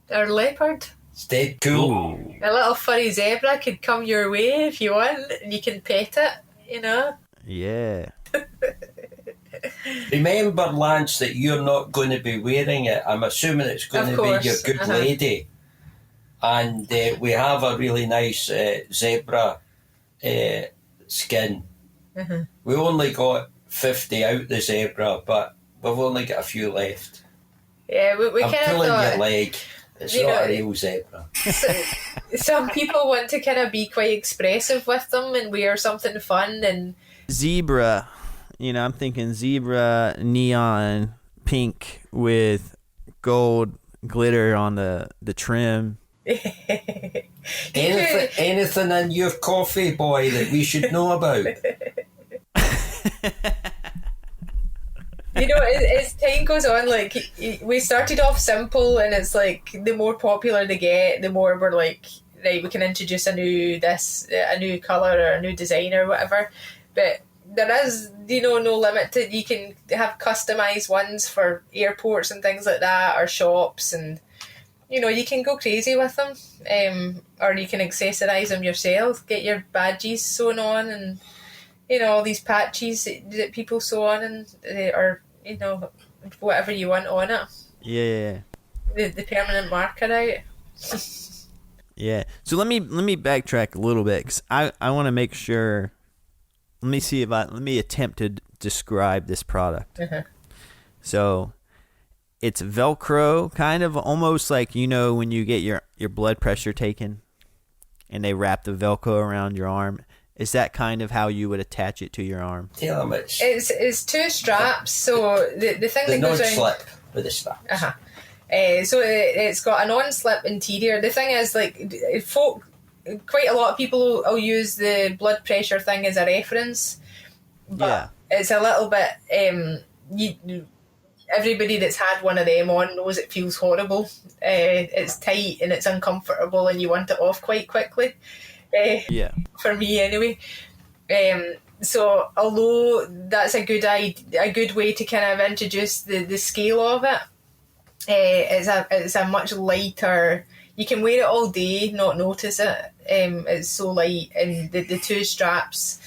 or leopard. It's dead cool. Ooh. A little furry zebra could come your way if you want, and you can pet it, Yeah. Remember, Lance, that you're not going to be wearing it. I'm assuming it's going to be your good lady. And we have a really nice zebra skin. We only got 50 out the zebra, but we've only got a few left. Yeah, we I'm kind of pulling thought, your leg. It's not a real zebra. Some people want to kind of be quite expressive with them and wear something fun. And zebra. I'm thinking zebra, neon pink with gold glitter on the trim. Anything in your coffee, boy, that we should know about? As time goes on, we started off simple, and it's like the more popular they get, the more we're like, right, we can introduce a new colour or a new design or whatever. But there is, no limit to, you can have customised ones for airports and things like that, or shops, and you can go crazy with them, or you can accessorise them yourself, get your badges sewn on, and all these patches that people sew on, and or whatever you want on it. Yeah. The permanent marker out. Yeah. So let me backtrack a little bit, because I want to make sure. Let me attempt to describe this product. Uh-huh. So it's Velcro, kind of almost like, when you get your blood pressure taken and they wrap the Velcro around your arm. Is that kind of how you would attach it to your arm? Yeah, much. It's two straps. So the thing The that goes non-slip with the straps. Uh-huh. So it's got a non-slip interior. The thing is, quite a lot of people will use the blood pressure thing as a reference. But it's a little bit... everybody that's had one of them on knows it feels horrible. It's tight and it's uncomfortable, and you want it off quite quickly. For me anyway. So although that's a good way to kind of introduce the scale of it, it's a much lighter. You can wear it all day, not notice it. It's so light, and the two straps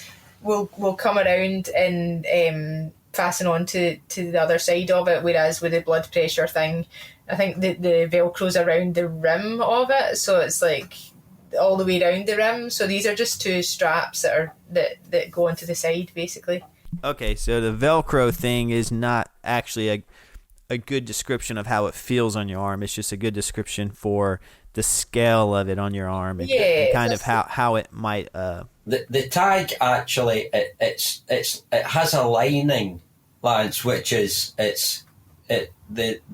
will come around and fasten on to the other side of it, whereas with the blood pressure thing, I think the Velcro's around the rim of it, so it's like all the way around the rim. So these are just two straps that go onto the side, basically. Okay, so the Velcro thing is not actually a good description of how it feels on your arm. It's just a good description for the scale of it on your arm, and kind of how it might. The tag actually it has a lining, Lance, which is the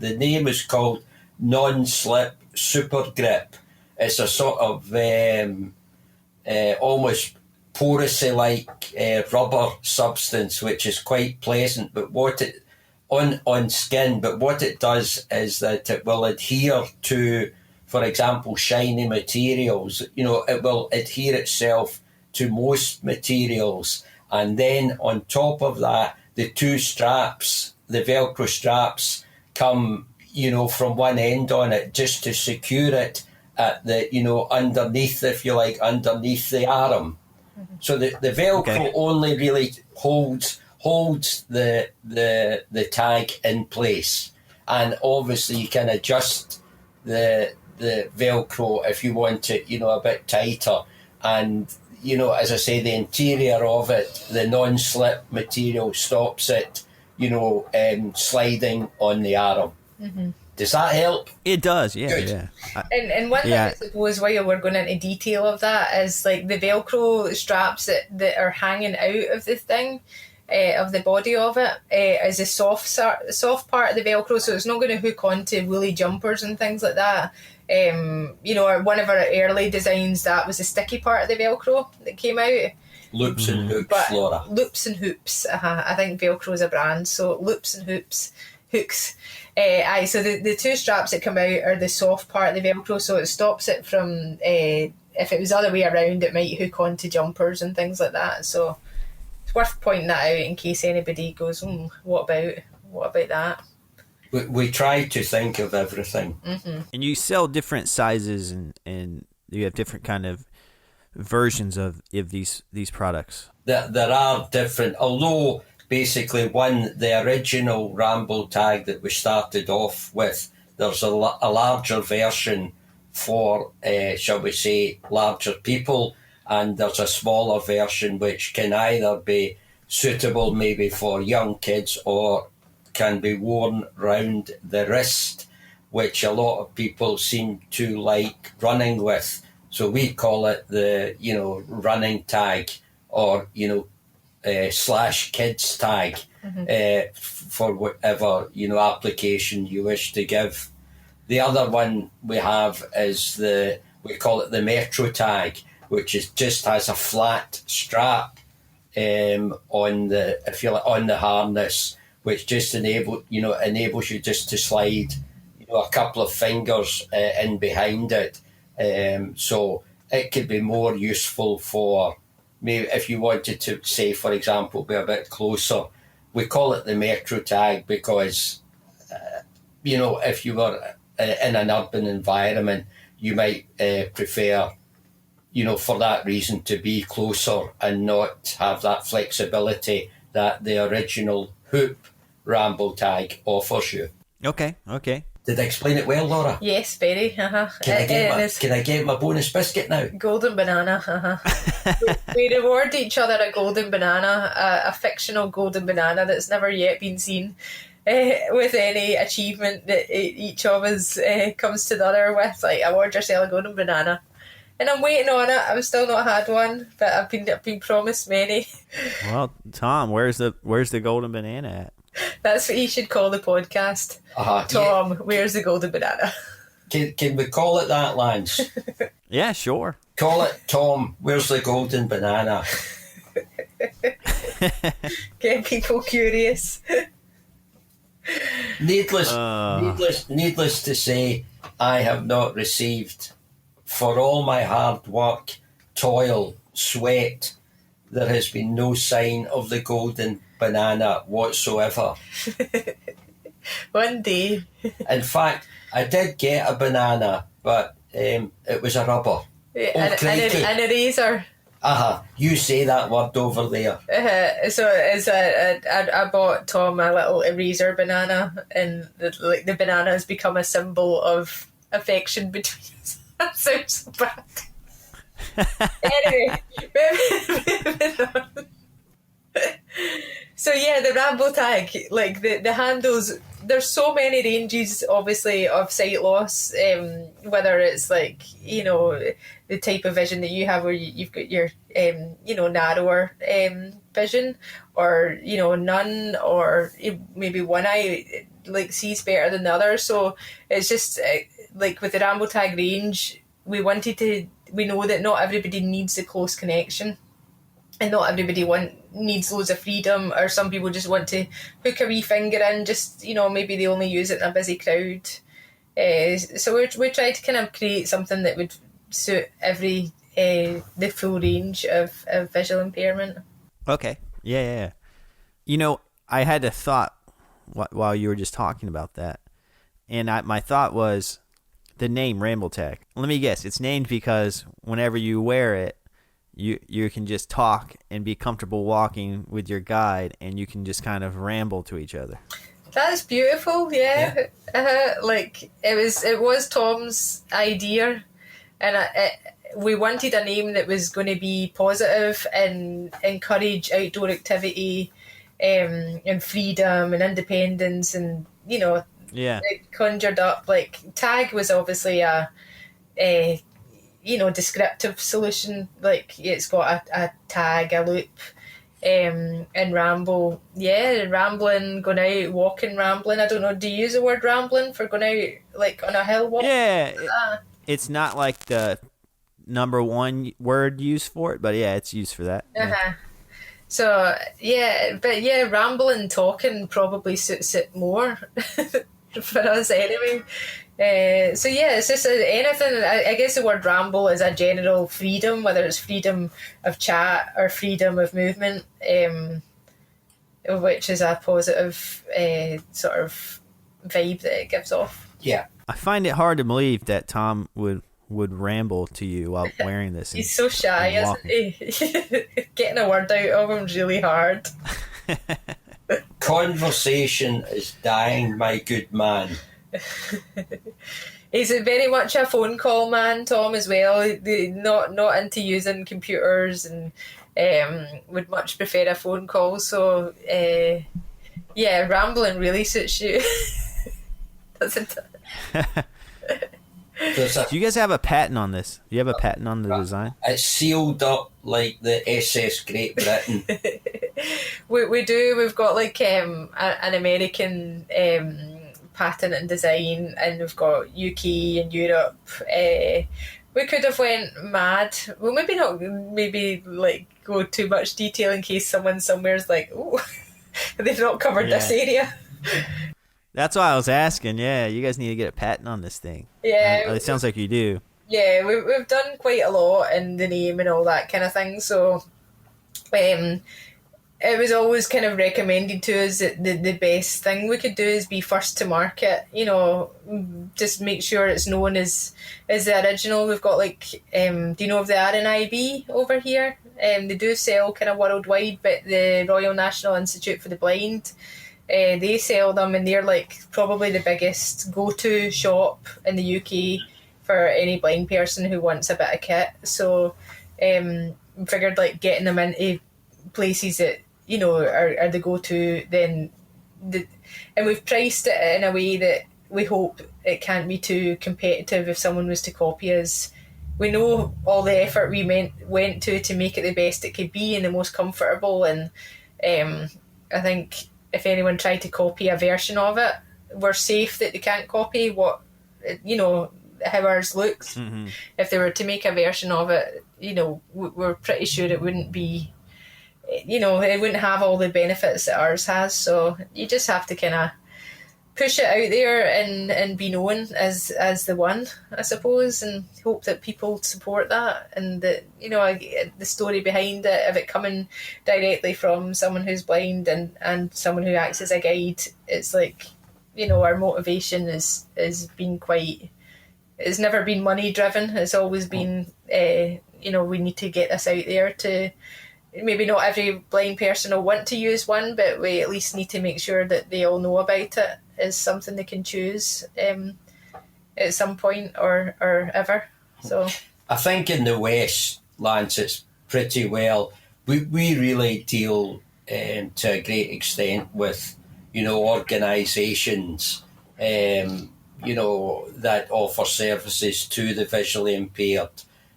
name is called non-slip super grip. It's a sort of almost porousy like rubber substance, which is quite pleasant. But what it on skin, but what it does is that it will adhere to, for example, shiny materials. It will adhere itself to most materials, and then on top of that, the two straps, the Velcro straps, come from one end on it, just to secure it at the underneath, if you like, underneath the arm. Mm-hmm. So the Velcro only really holds the tag in place, and obviously you can adjust the Velcro if you want it a bit tighter. And as I say, the interior of it, the non-slip material, stops it sliding on the arm. Mm-hmm. Does that help? It does, yeah. Good. Yeah. And one thing, I suppose, while we're going into detail of that, is like the Velcro straps that are hanging out of the thing, of the body of it, is the soft part of the Velcro, so it's not going to hook onto woolly jumpers and things like that. One of our early designs, that was the sticky part of the Velcro that came out. Loops and hoops, Laura. Loops and hoops. I think Velcro is a brand, so loops and hooks. So the two straps that come out are the soft part of the Velcro, so it stops it from, if it was the other way around, it might hook onto jumpers and things like that. So it's worth pointing that out in case anybody goes, what about that? We try to think of everything. Mm-hmm. And you sell different sizes, and you have different kind of versions of these products. There are different, although basically the original Ramble Tag that we started off with, there's a larger version for, shall we say, larger people, and there's a smaller version which can either be suitable maybe for young kids or can be worn round the wrist, which a lot of people seem to like running with. So we call it the, running tag, or, / kids tag, for whatever, application you wish to give. The other one we have is we call it the Metro tag, which just has a flat strap on the harness, which just enables you just to slide a couple of fingers in behind it. So it could be more useful for maybe if you wanted to, say, for example, be a bit closer. We call it the metro tag because, if you were in an urban environment, you might prefer, for that reason to be closer and not have that flexibility that the original Hoop Ramble tag offers you. Okay. Did I explain it well, Laura? Yes, very. Uh-huh. Can I get my bonus biscuit now? Golden banana. Uh-huh. we reward each other a golden banana, a fictional golden banana that's never yet been seen, with any achievement that each of us comes to the other with. Like, award yourself a golden banana. And I'm waiting on it. I've still not had one, but I've been promised many. Well, Tom, where's the golden banana at? That's what he should call the podcast. Tom, yeah. Where's the golden banana? Can we call it that, Lance? Yeah, sure. Call it Tom, where's the golden banana? Get people curious. Needless to say, I have not received, for all my hard work, toil, sweat, there has been no sign of the golden banana whatsoever. One day. In fact, I did get a banana, but it was a rubber. An eraser. You say that word over there. So I bought Tom a little eraser banana, and the banana has become a symbol of affection between us. That sounds so bad. Anyway, moving on. So yeah, the Ramble Tag, like the handles, there's so many ranges, obviously, of sight loss, whether it's like, the type of vision that you have where you've got your, narrower vision, or, none, or maybe one eye like sees better than the other. So it's just like with the Ramble Tag range, we know that not everybody needs a close connection. And not everybody needs loads of freedom, or some people just want to hook a wee finger in, just, maybe they only use it in a busy crowd. So we try to kind of create something that would suit the full range of visual impairment. Okay. Yeah. I had a thought while you were just talking about that. And my thought was the name Ramble Tag. Let me guess. It's named because whenever you wear it, you can just talk and be comfortable walking with your guide, and you can just kind of ramble to each other. That's beautiful, yeah. Like it was Tom's idea, and we wanted a name that was going to be positive and encourage outdoor activity, and freedom and independence, and it conjured up, like, Tag was obviously a descriptive solution, like it's got a tag, a loop, and ramble, rambling, going out, walking, rambling. I don't know, do you use the word rambling for going out, like, on a hill walk? Yeah, it's not like the number one word used for it, but yeah, it's used for that. So rambling, talking probably suits it more for us anyway. It's just anything. I guess the word ramble is a general freedom, whether it's freedom of chat or freedom of movement, which is a positive sort of vibe that it gives off. Yeah, I find it hard to believe that Tom would ramble to you while wearing this. He's so shy, isn't he? Getting a word out of him is really hard. Conversation is dying, my good man. He's very much a phone call man, Tom, as well. Not into using computers, and would much prefer a phone call. So rambling really suits you, doesn't it? Do you guys have a patent on this? Do you have a patent on the design? It's sealed up like the SS Great Britain. we do. We've got like an American patent and design, and we've got UK and Europe. We could have went mad. Well, maybe not. Maybe like go too much detail in case someone somewhere's like, oh, they've not covered this area. That's why I was asking. Yeah, you guys need to get a patent on this thing. Yeah, it sounds like you do. Yeah, we've done quite a lot in the name and all that kind of thing. So, it was always kind of recommended to us that the best thing we could do is be first to market. Just make sure it's known as the original. We've got do you know of the RNIB over here? They do sell kind of worldwide, but the Royal National Institute for the Blind, they sell them, and they're probably the biggest go-to shop in the UK for any blind person who wants a bit of kit. So, figured getting them into places that are the go-to, then and we've priced it in a way that we hope it can't be too competitive if someone was to copy us. We know all the effort we went to make it the best it could be and the most comfortable, and I think if anyone tried to copy a version of it, we're safe that they can't copy what how ours looks. Mm-hmm. If they were to make a version of it, we're pretty sure it wouldn't be, it wouldn't have all the benefits that ours has. So you just have to kind of push it out there and be known as the one, I suppose, and hope that people support that, and that the story behind it, of it coming directly from someone who's blind and someone who acts as a guide. It's our motivation is been quite. It's never been money driven. It's always been we need to get this out there to. Maybe not every blind person will want to use one, but we at least need to make sure that they all know about it as something they can choose at some point or ever. So I think in the West, Lance, it's pretty well. We really deal to a great extent with organisations that offer services to the visually impaired.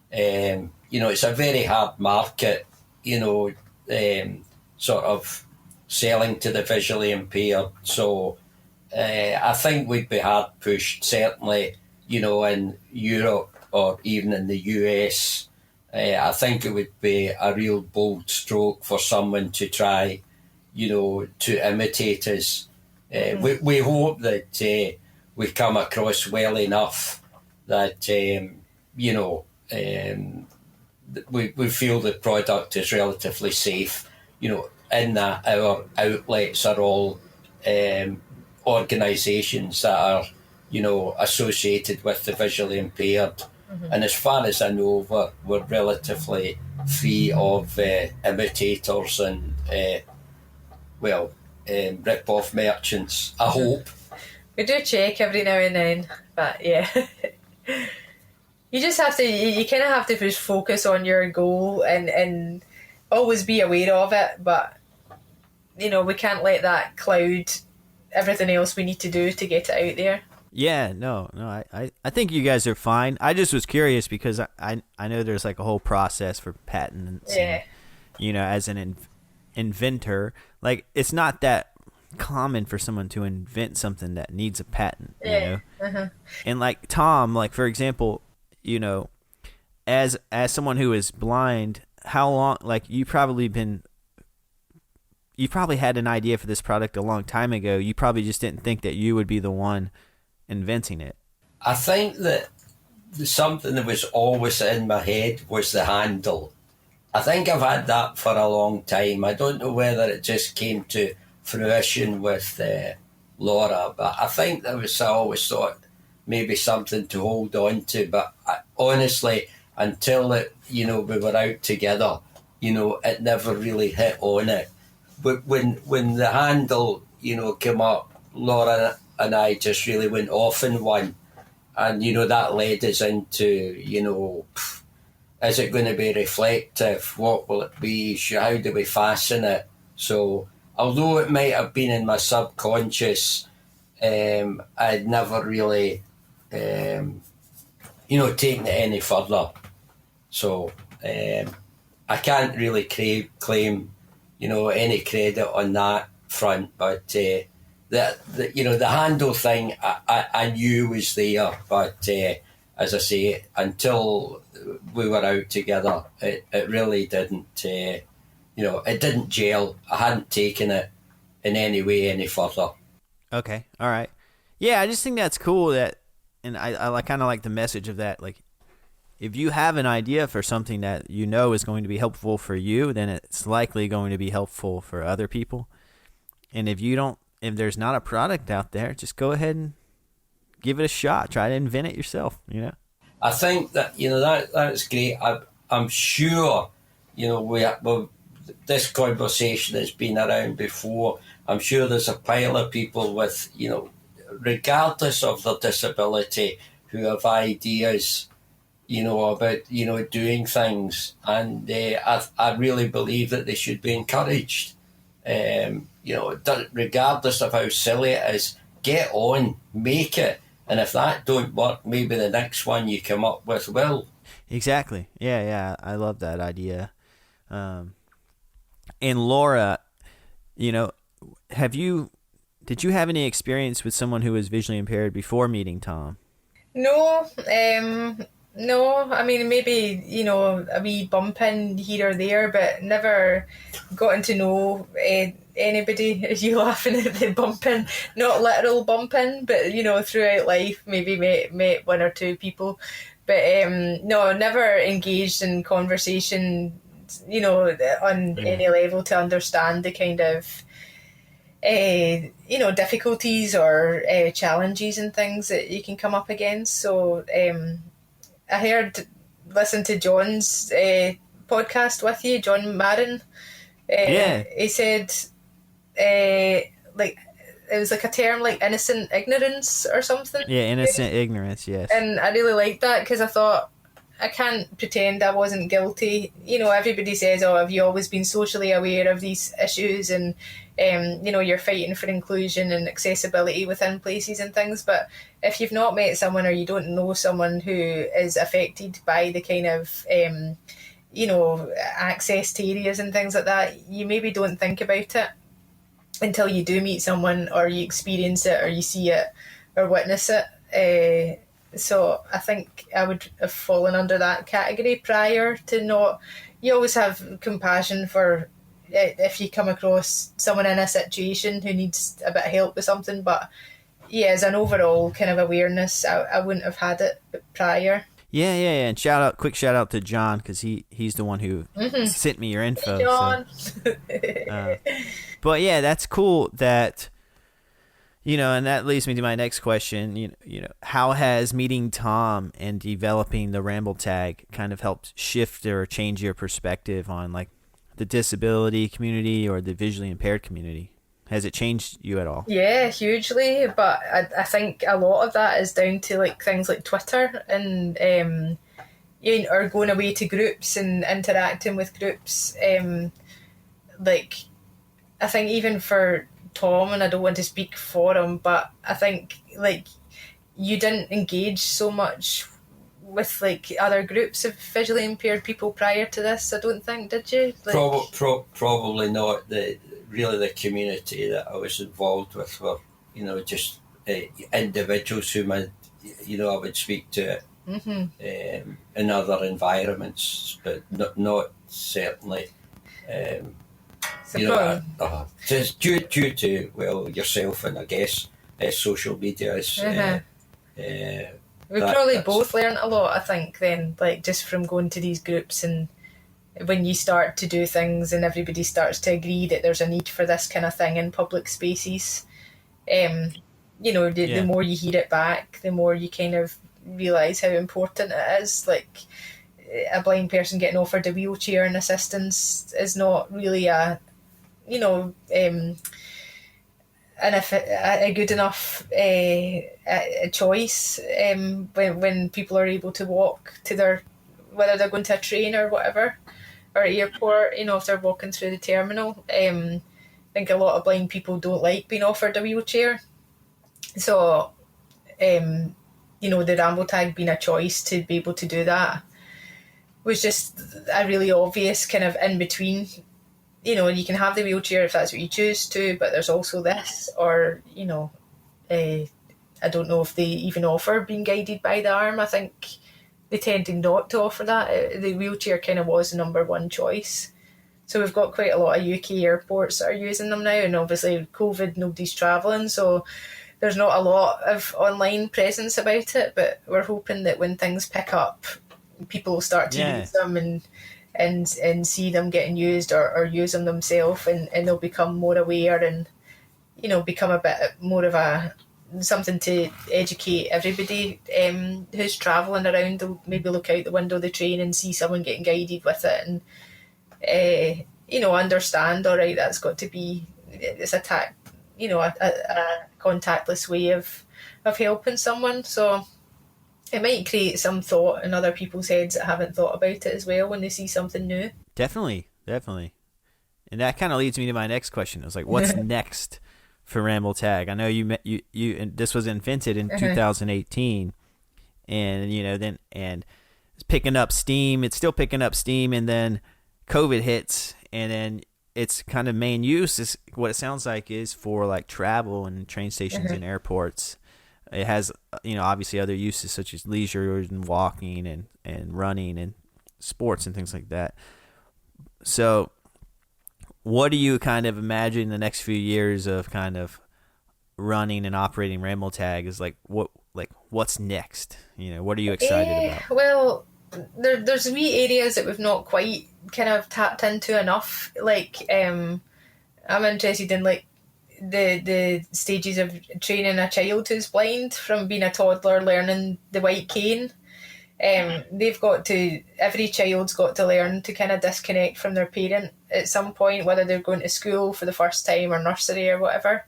It's a very hard market. Sort of selling to the visually impaired. So I think we'd be hard pushed, certainly, in Europe or even in the US. I think it would be a real bold stroke for someone to try, to imitate us. We hope that we come across well enough that, we feel the product is relatively safe, in that our outlets are all organisations that are, associated with the visually impaired. Mm-hmm. And as far as I know, we're relatively free of imitators and, rip-off merchants, I hope. We do check every now and then, but yeah. You just have to, you kind of have to just focus on your goal and always be aware of it, but, we can't let that cloud everything else we need to do to get it out there. Yeah, no, I think you guys are fine. I just was curious because I know there's a whole process for patents. Yeah. And, as an inventor, it's not that common for someone to invent something that needs a patent, Yeah. Uh-huh. And Tom, for example, as someone who is blind, how long, you've probably had an idea for this product a long time ago. You probably just didn't think that you would be the one inventing it. I think that something that was always in my head was the handle. I think I've had that for a long time. I don't know whether it just came to fruition with Laura, but I think I always thought maybe something to hold on to. But honestly, until we were out together, it never really hit on it. But when the handle, came up, Laura and I just really went off in one. And, that led us into, is it going to be reflective? What will it be? How do we fasten it? So, although it might have been in my subconscious, I'd never really, taken it any further. So, I can't really claim, any credit on that front. But the handle thing, I knew was there. But as I say, until we were out together, it really didn't. It didn't gel. I hadn't taken it in any way any further. Okay, all right, yeah. I just think that's cool and I kind of like the message of that. if you have an idea for something that you know is going to be helpful for you, then it's likely going to be helpful for other people. And if there's not a product out there, just go ahead and give it a shot. Try to invent it yourself, I think that, that's great. I'm sure, this conversation has been around before. I'm sure there's a pile of people with, regardless of their disability, who have ideas, about, doing things. And I really believe that they should be encouraged. Regardless of how silly it is, get on, make it. And if that don't work, maybe the next one you come up with will. Exactly. Yeah. I love that idea. And Laura, did you have any experience with someone who was visually impaired before meeting Tom? No, I mean, maybe, a wee bumping here or there, but never gotten to know anybody. Are you laughing at the bumping? Not literal bumping, but, throughout life, maybe met one or two people. But no, never engaged in conversation, on any level to understand the kind of, difficulties or challenges and things that you can come up against. So I listened to John's podcast with you, John Marin. He said, it was like a term like innocent ignorance or something. Yeah, innocent ignorance, yes. And I really liked that because I thought, I can't pretend I wasn't guilty. Everybody says, oh, have you always been socially aware of these issues? And, you're fighting for inclusion and accessibility within places and things. But if you've not met someone or you don't know someone who is affected by the kind of, access to areas and things like that, you maybe don't think about it until you do meet someone or you experience it or you see it or witness it. So I think I would have fallen under that category prior to not. You always have compassion for if you come across someone in a situation who needs a bit of help with something, but yeah, as an overall kind of awareness, I wouldn't have had it prior. Yeah, and quick shout out to John, because he's the one who sent me your info. Hey, John. So. But yeah, that's cool that, and that leads me to my next question. How has meeting Tom and developing the Ramble Tag kind of helped shift or change your perspective on like the disability community or the visually impaired community? Has it changed you at all? Yeah, hugely. But I think a lot of that is down to like things like Twitter and or going away to groups and interacting with groups. I think even for Tom, and I don't want to speak for him, but I think like you didn't engage so much with like other groups of visually impaired people prior to this. I don't think, did you? Probably not. The community that I was involved with were just individuals whom I would speak to in other environments, but not certainly. Just due to yourself and I guess social media is. We probably both learned a lot, I think, then, like just from going to these groups, and when you start to do things and everybody starts to agree that there's a need for this kind of thing in public spaces, the more you hear it back, the more you kind of realise how important it is. Like a blind person getting offered a wheelchair and assistance is not really a good enough a choice when people are able to walk to whether they're going to a train or whatever, or airport, if they're walking through the terminal. I think a lot of blind people don't like being offered a wheelchair. So, the Ramble Tag being a choice to be able to do that was just a really obvious kind of in between. You can have the wheelchair if that's what you choose to, but there's also this, or, I don't know if they even offer being guided by the arm. I think they tended not to offer that. The wheelchair kind of was the number one choice. So we've got quite a lot of UK airports that are using them now, and obviously with COVID, nobody's travelling, so there's not a lot of online presence about it, but we're hoping that when things pick up, people will start to Yeah. use them and see them getting used or use them themselves, and they'll become more aware and, you know, become a bit more of a something to educate everybody who's travelling around. They'll maybe look out the window of the train and see someone getting guided with it, and you know, understand, all right, that's got to be, it's a contactless way of helping someone. So it might create some thought in other people's heads that haven't thought about it as well when they see something new. Definitely. And that kind of leads me to my next question. It was like, what's next for Ramble Tag? I know you and this was invented in 2018, and you know, and it's picking up steam. It's still picking up steam, and then COVID hits, and then its kind of main use is what it sounds like is for like travel and train stations and airports. It has, you know, obviously other uses such as leisure and walking and running and sports and things like that. So what do you kind of imagine the next few years of kind of running and operating Ramble Tag is like? What's next? You know, what are you excited about? Well, there's wee areas that we've not quite kind of tapped into enough. Like, I'm interested in like the stages of training a child who's blind from being a toddler, learning the white cane. Every child's got to learn to kind of disconnect from their parent at some point, whether they're going to school for the first time or nursery or whatever.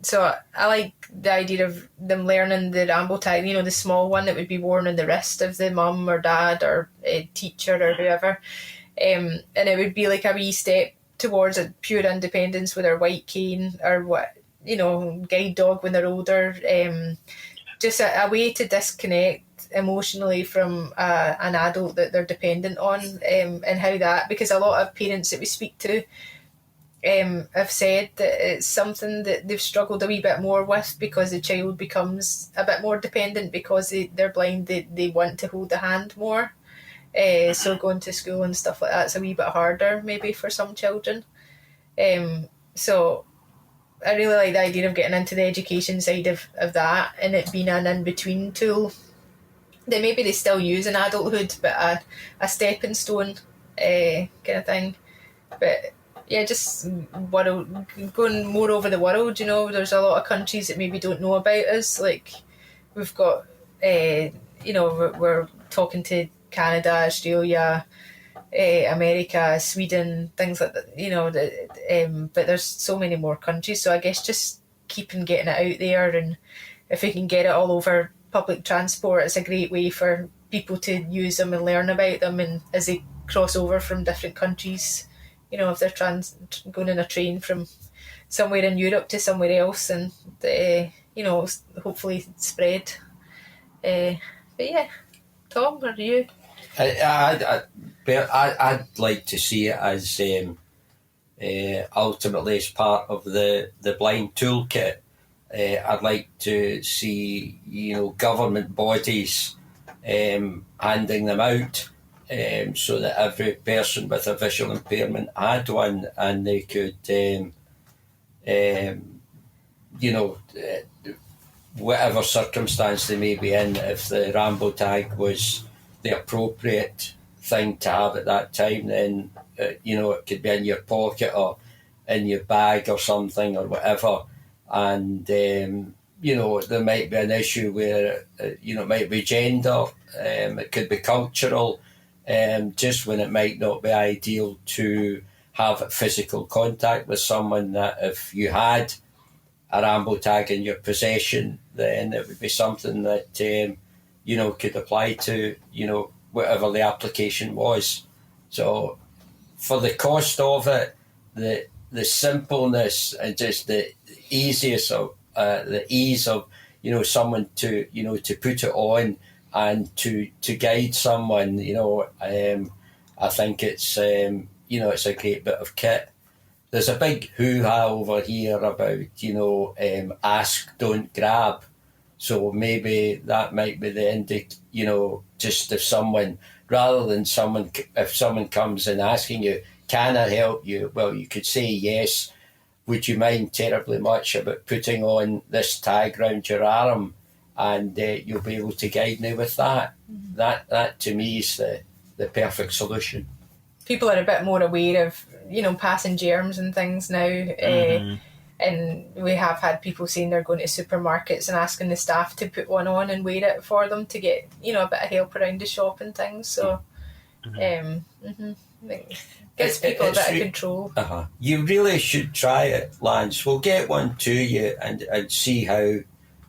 So I like the idea of them learning the Ramble Tag, you know, the small one that would be worn on the wrist of the mum or dad or a teacher or whoever. And it would be like a wee step towards a pure independence with their white cane or what, you know, guide dog when they're older. Just a way to disconnect emotionally from an adult that they're dependent on, and how that, because a lot of parents that we speak to have said that it's something that they've struggled a wee bit more with because the child becomes a bit more dependent because they're blind. They want to hold the hand more. So going to school and stuff like that's a wee bit harder maybe for some children. So I really like the idea of getting into the education side of that, and it being an in-between tool that maybe they still use in adulthood, but a stepping stone kind of thing. But yeah, just going more over the world, you know, there's a lot of countries that maybe don't know about us. Like we've got, you know, we're talking to Canada, Australia, America, Sweden, things like that, you know, but there's so many more countries. So I guess just keeping getting it out there, and if we can get it all over public transport, it's a great way for people to use them and learn about them, and as they cross over from different countries, you know, if they're going in a train from somewhere in Europe to somewhere else, and you know, hopefully spread. But yeah, Tom, are you? I'd like to see it as ultimately as part of the blind toolkit. I'd like to see, you know, government bodies handing them out, so that every person with a visual impairment had one, and they could, you know, whatever circumstance they may be in, if the Ramble Tag was the appropriate thing to have at that time, then you know, it could be in your pocket or in your bag or something or whatever. And you know, there might be an issue where you know, it might be gender, it could be cultural, just when it might not be ideal to have physical contact with someone, that if you had a Ramble Tag in your possession, then it would be something that you know, could apply to, you know, whatever the application was. So for the cost of it, the simpleness and just the easiest of the ease of, you know, someone to, you know, to put it on and to guide someone, you know, I think it's you know, it's a great bit of kit. There's a big hoo-ha over here about, you know, ask, don't grab. So maybe that might be the you know, just if someone, rather than if someone comes in asking you, can I help you? Well, you could say yes. Would you mind terribly much about putting on this tag round your arm? and you'll be able to guide me with that. That to me is the perfect solution. People are a bit more aware of, passing germs and things now. And we have had people saying they're going to supermarkets and asking the staff to put one on and wear it for them to get, a bit of help around the shop and things. So, gives people a bit of control. You really should try it, Lance. We'll get one to you and see how.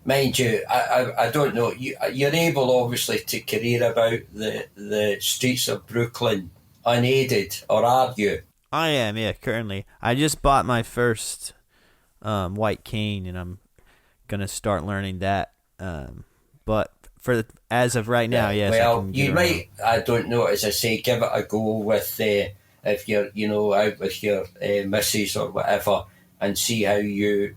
Mind you, I don't know. You're able, obviously, to career about the streets of Brooklyn unaided, or are you? I am, yeah, currently. I just bought my first white cane, and I'm going to start learning that. But as of right now, yes. Well, you might, I don't know, as I say, give it a go with, if you're, out with your missus or whatever, and see how you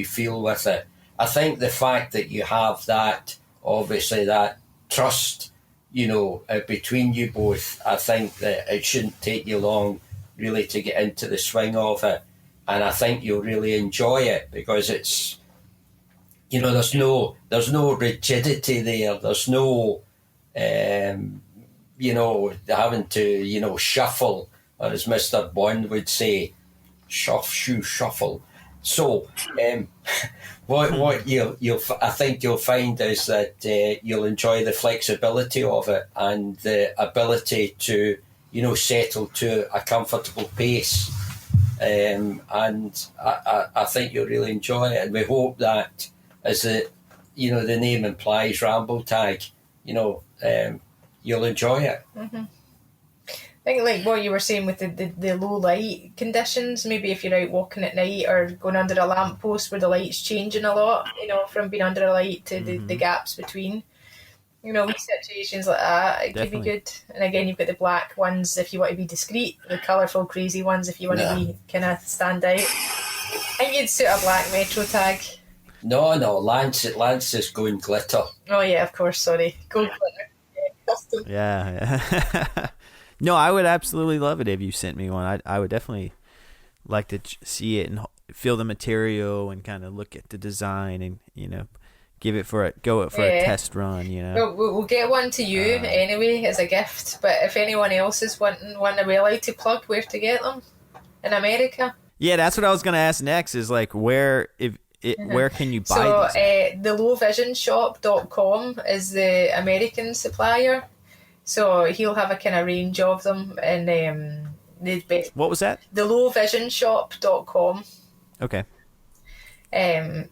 feel with it. I think the fact that you have that, obviously, that trust, between you both, I think that it shouldn't take you long, really, to get into the swing of it. And I think you'll really enjoy it, because it's, there's no rigidity there. There's no, having to, shuffle, or as Mr. Bond would say, shuffle. So, what I think you'll find is that you'll enjoy the flexibility of it and the ability to, settle to a comfortable pace. And I think you'll really enjoy it. And we hope that, as the name implies, Ramble Tag, you'll enjoy it. I think, like what you were saying with the low light conditions, maybe if you're out walking at night or going under a lamppost where the light's changing a lot, from being under a light to the gaps between, situations like that, it could be good. And again, you've got the black ones if you want to be discreet, the colourful, crazy ones if you want to be kind of stand out. I think you'd suit a black Metro tag. No, Lance is going glitter. Oh yeah, of course, sorry. Gold glitter. Yeah, custom. Yeah. No, I would absolutely love it if you sent me one. I would definitely like to see it and feel the material and kind of look at the design and go for a test run. We'll get one to you anyway as a gift. But if anyone else is wanting one, are we allowed to plug where to get them in America? Yeah, that's what I was going to ask next. Is like where can you buy so, these? The lowvisionshop.com is the American supplier. So he'll have a kind of range of them, and what was that? The lowvisionshop.com. Okay.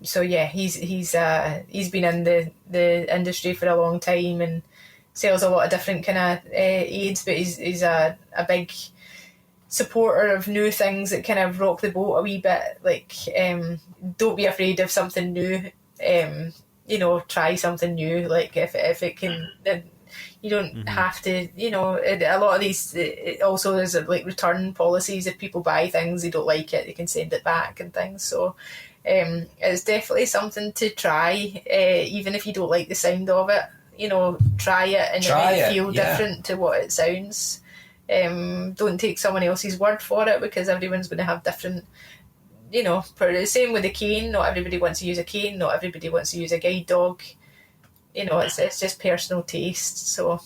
So yeah, he's been in the industry for a long time and sells a lot of different kind of aids, but he's a big supporter of new things that kind of rock the boat a wee bit. Like, don't be afraid of something new. Try something new. Like if it can. You don't have to, a lot of these, it also there's like return policies. If people buy things, they don't like it, they can send it back and things. So it's definitely something to try, even if you don't like the sound of it, try it and it might feel different to what it sounds. Don't take someone else's word for it, because everyone's going to have different, the same with the cane. Not everybody wants to use a cane, not everybody wants to use a guide dog. It's just personal taste. So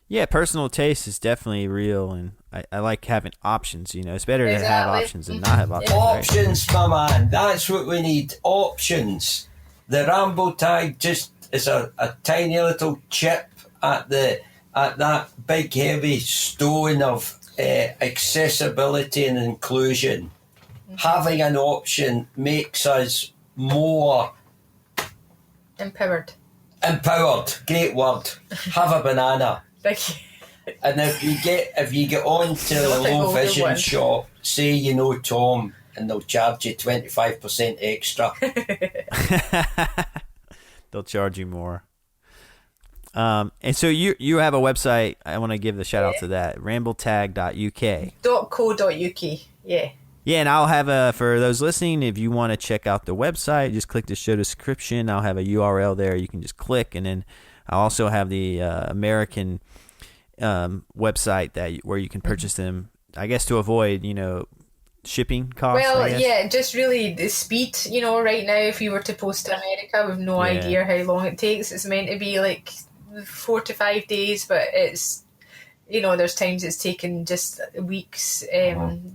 yeah, personal taste is definitely real, and I like having options. It's better to have options than not have options. Options, my man. That's what we need. Options. The Ramble Tag just is a tiny little chip at that big heavy stone of accessibility and inclusion. Having an option makes us more empowered. Great word. Have a banana. Thank you. And if you get on to the low vision shop, say you know Tom, and they'll charge you 25% extra. They'll charge you more. And so you have a website. I want to give the shout out to that. rambletag.uk. .co.uk. Yeah. Yeah, and I'll have for those listening, if you want to check out the website, just click the show description. I'll have a URL there. You can just click, and then I'll also have the American website where you can purchase them. I guess to avoid shipping costs? Well, I guess? yeah, just really the speed. Right now, if we were to post to America, we've no Yeah. idea how long it takes. It's meant to be like 4 to 5 days, but it's there's times it's taken just weeks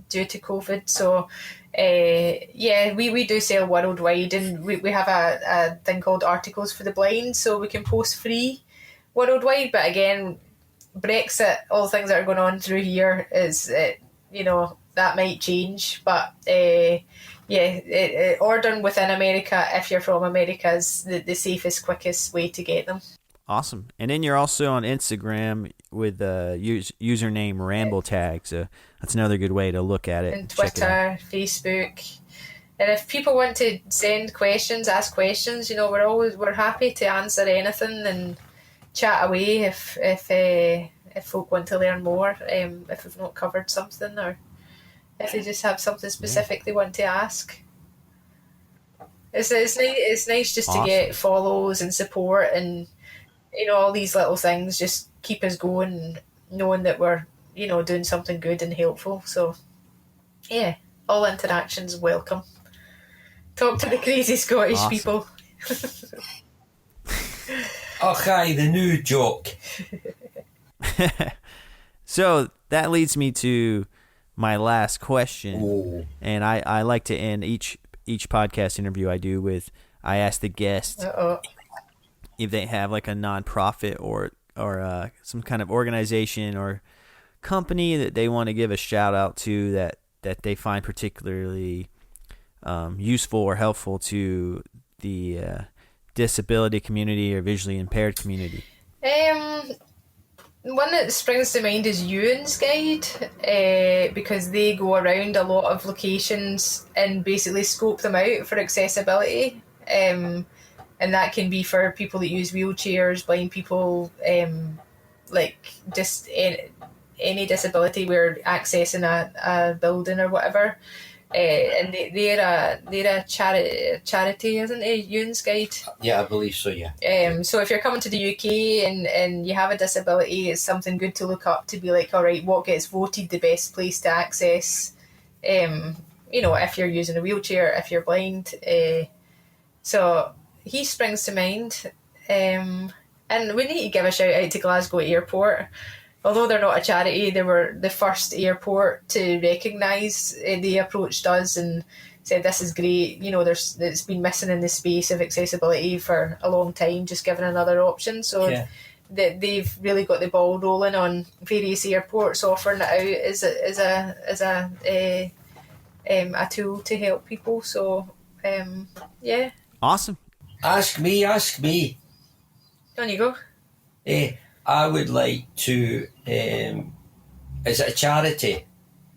due to COVID. So, we do sell worldwide, and we have a thing called Articles for the Blind, so we can post free worldwide. But again, Brexit, all things that are going on through here is, that might change. But ordering within America, if you're from America, is the safest, quickest way to get them. Awesome. And then you're also on Instagram with username Ramble Tag, so that's another good way to look at it. And check it out. Twitter, Facebook. And if people want to send questions, ask questions, we're happy to answer anything and chat away if folk want to learn more, if we've not covered something, or if they just have something specific they want to ask. It's nice just Awesome. to get follows and support, and all these little things just keep us going, knowing that we're doing something good and helpful. So yeah, all interactions welcome. Talk to the crazy Scottish Awesome. people. Okay, the new joke. So that leads me to my last question. Oh. And I like to end each podcast interview I do with, I ask the guest Uh-oh. if they have like a nonprofit or some kind of organization or company that they want to give a shout out to that they find particularly useful or helpful to the disability community or visually impaired community. One that springs to mind is Ewan's Guide, because they go around a lot of locations and basically scope them out for accessibility. And that can be for people that use wheelchairs, blind people, like just any disability where accessing a building or whatever. And they're a charity, isn't it? Ewan's Guide. Yeah, I believe so, yeah. So if you're coming to the UK and you have a disability, it's something good to look up to be like, all right, what gets voted the best place to access? If you're using a wheelchair, if you're blind. So he springs to mind. And we need to give a shout out to Glasgow Airport. Although they're not a charity, they were the first airport to recognise. They approached us and said, this is great. It's been missing in the space of accessibility for a long time, just giving another option. So they've really got the ball rolling on various airports, offering it out as a tool to help people. So, yeah. Awesome. Ask me. On you go. I would like to, is it a charity?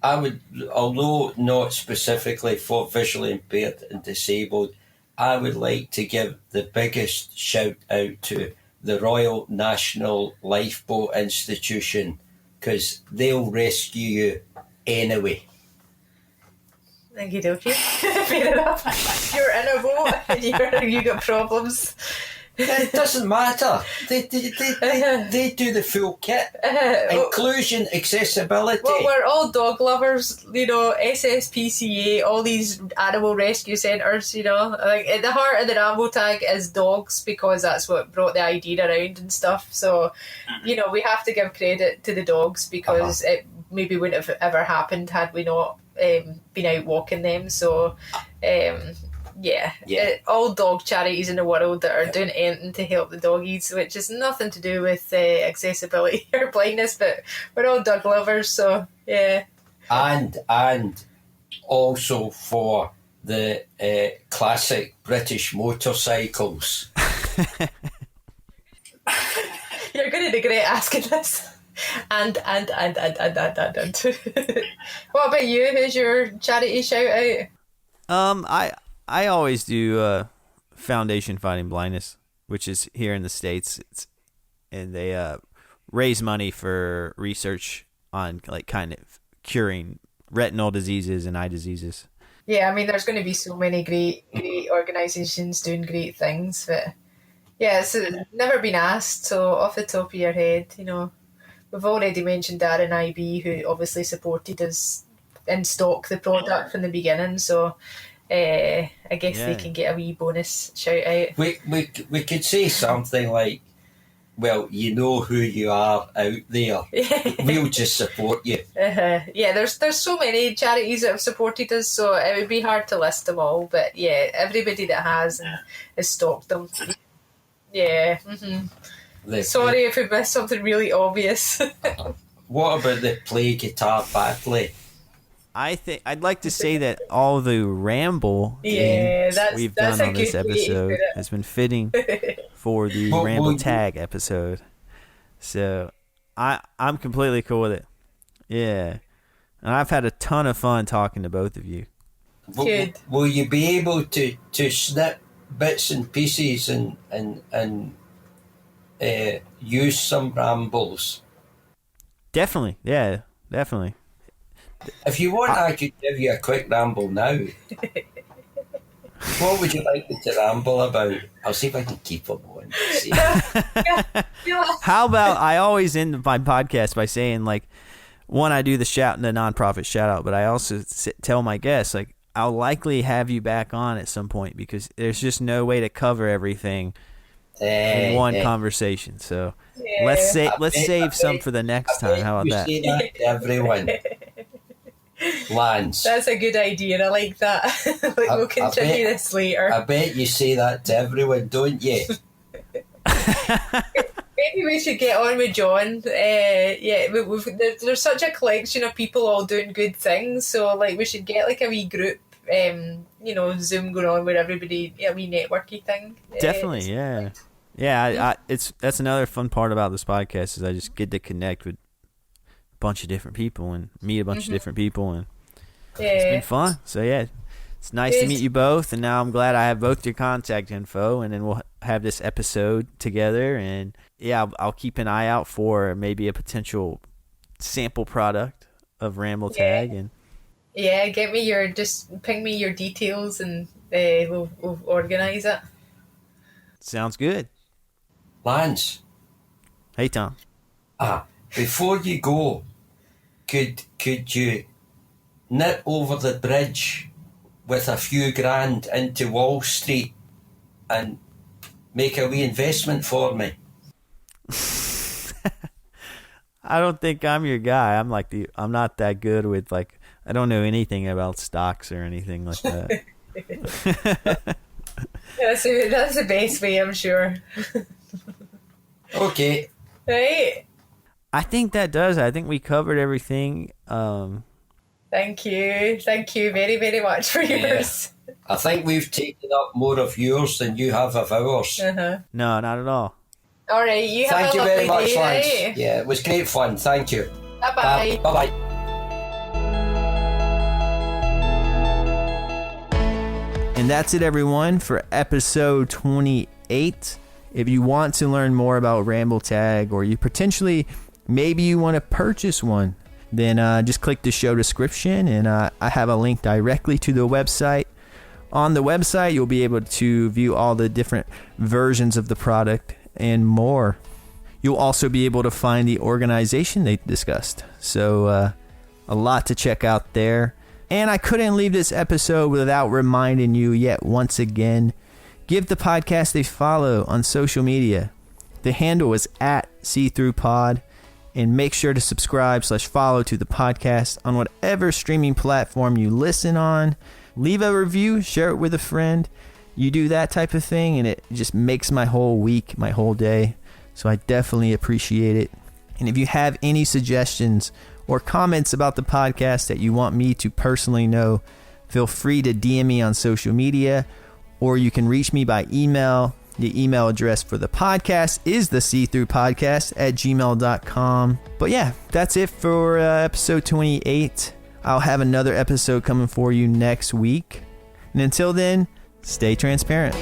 I would, although not specifically for visually impaired and disabled, I would like to give the biggest shout out to the Royal National Lifeboat Institution, because they'll rescue you anyway. Thank you, Dokie. Fair enough. You're in a boat and you got problems. It doesn't matter. They do the full kit. Inclusion, accessibility. Well, we're all dog lovers, SSPCA, all these animal rescue centres, Like, at the heart of the Ramble Tag is dogs, because that's what brought the idea around and stuff. So, we have to give credit to the dogs, because it maybe wouldn't have ever happened had we not been out walking them. So, all dog charities in the world that are doing anything to help the doggies, which has nothing to do with accessibility or blindness, but we're all dog lovers, so yeah. And also for the classic British motorcycles. You're going to regret asking this. And. What about you? Who's your charity shout out? I always do Foundation Fighting Blindness, which is here in the States. And they raise money for research on like kind of curing retinal diseases and eye diseases. Yeah, I mean, there's going to be so many great organisations doing great things, but yeah, it's never been asked. So off the top of your head, we've already mentioned Darren IB, who obviously supported us in stock the product from the beginning. So I guess they can get a wee bonus shout out. We could say something like, well, you know who you are out there. We'll just support you. Yeah, there's so many charities that have supported us, so it would be hard to list them all. But yeah, everybody that has stocked them. Yeah. Sorry if we missed something really obvious. What about the play guitar badly? I'd like to say that all the ramble we've done on this episode has been fitting for the Ramble Tag episode. So I'm completely cool with it. Yeah. And I've had a ton of fun talking to both of you. Good. Will you be able to snip bits and pieces and use some rambles? Definitely. Yeah, definitely. If you want, I could give you a quick ramble now. What would you like me to ramble about? I'll see if I can keep them on. How about I always end my podcast by saying, like, one, I do the nonprofit shout out, but I also tell my guests, like, I'll likely have you back on at some point because there's just no way to cover everything in one conversation. So let's save some for the next time. How about that? You say that to everyone. Lance. That's a good idea. I like that. We'll continue this later. I bet you say that to everyone, don't you? Maybe we should get on with John. There's such a collection of people all doing good things, so like we should get like a wee group, Zoom going on where everybody a wee networky thing. Definitely, yeah. That's another fun part about this podcast is I just get to connect with bunch of different people and meet a bunch of different people, and it's been fun. So it's nice to meet you both, and now I'm glad I have both your contact info, and then we'll have this episode together, and I'll keep an eye out for maybe a potential sample product of Ramble Tag. And just ping me your details, and we'll organize it. Sounds good. Lance. Hey, Tom. Before you go, could you nip over the bridge with a few grand into Wall Street and make a wee investment for me? I don't think I'm your guy. I'm not that good with, like, I don't know anything about stocks or anything like that. That's the best way, I'm sure. Okay. Right. I think that does. I think we covered everything. Thank you very, very much for yours. I think we've taken up more of yours than you have of ours. No, not at all. All right, you have Thank you very much, day, Lance. right? Yeah, it was great fun. Thank you. Bye-bye. Bye-bye. And that's it, everyone, for episode 28. If you want to learn more about Ramble Tag, or you maybe you want to purchase one, then just click the show description, and I have a link directly to the website. On the website, you'll be able to view all the different versions of the product and more. You'll also be able to find the organization they discussed. So a lot to check out there. And I couldn't leave this episode without reminding you yet once again, give the podcast a follow on social media. The handle is @SeeThroughPod. And make sure to subscribe/follow to the podcast on whatever streaming platform you listen on. Leave a review, share it with a friend. You do that type of thing, and it just makes my whole week, my whole day. So I definitely appreciate it. And if you have any suggestions or comments about the podcast that you want me to personally know, feel free to DM me on social media, or you can reach me by email. The email address for the podcast is the seethroughpodcast@gmail.com. But yeah, that's it for episode 28. I'll have another episode coming for you next week. And until then, stay transparent.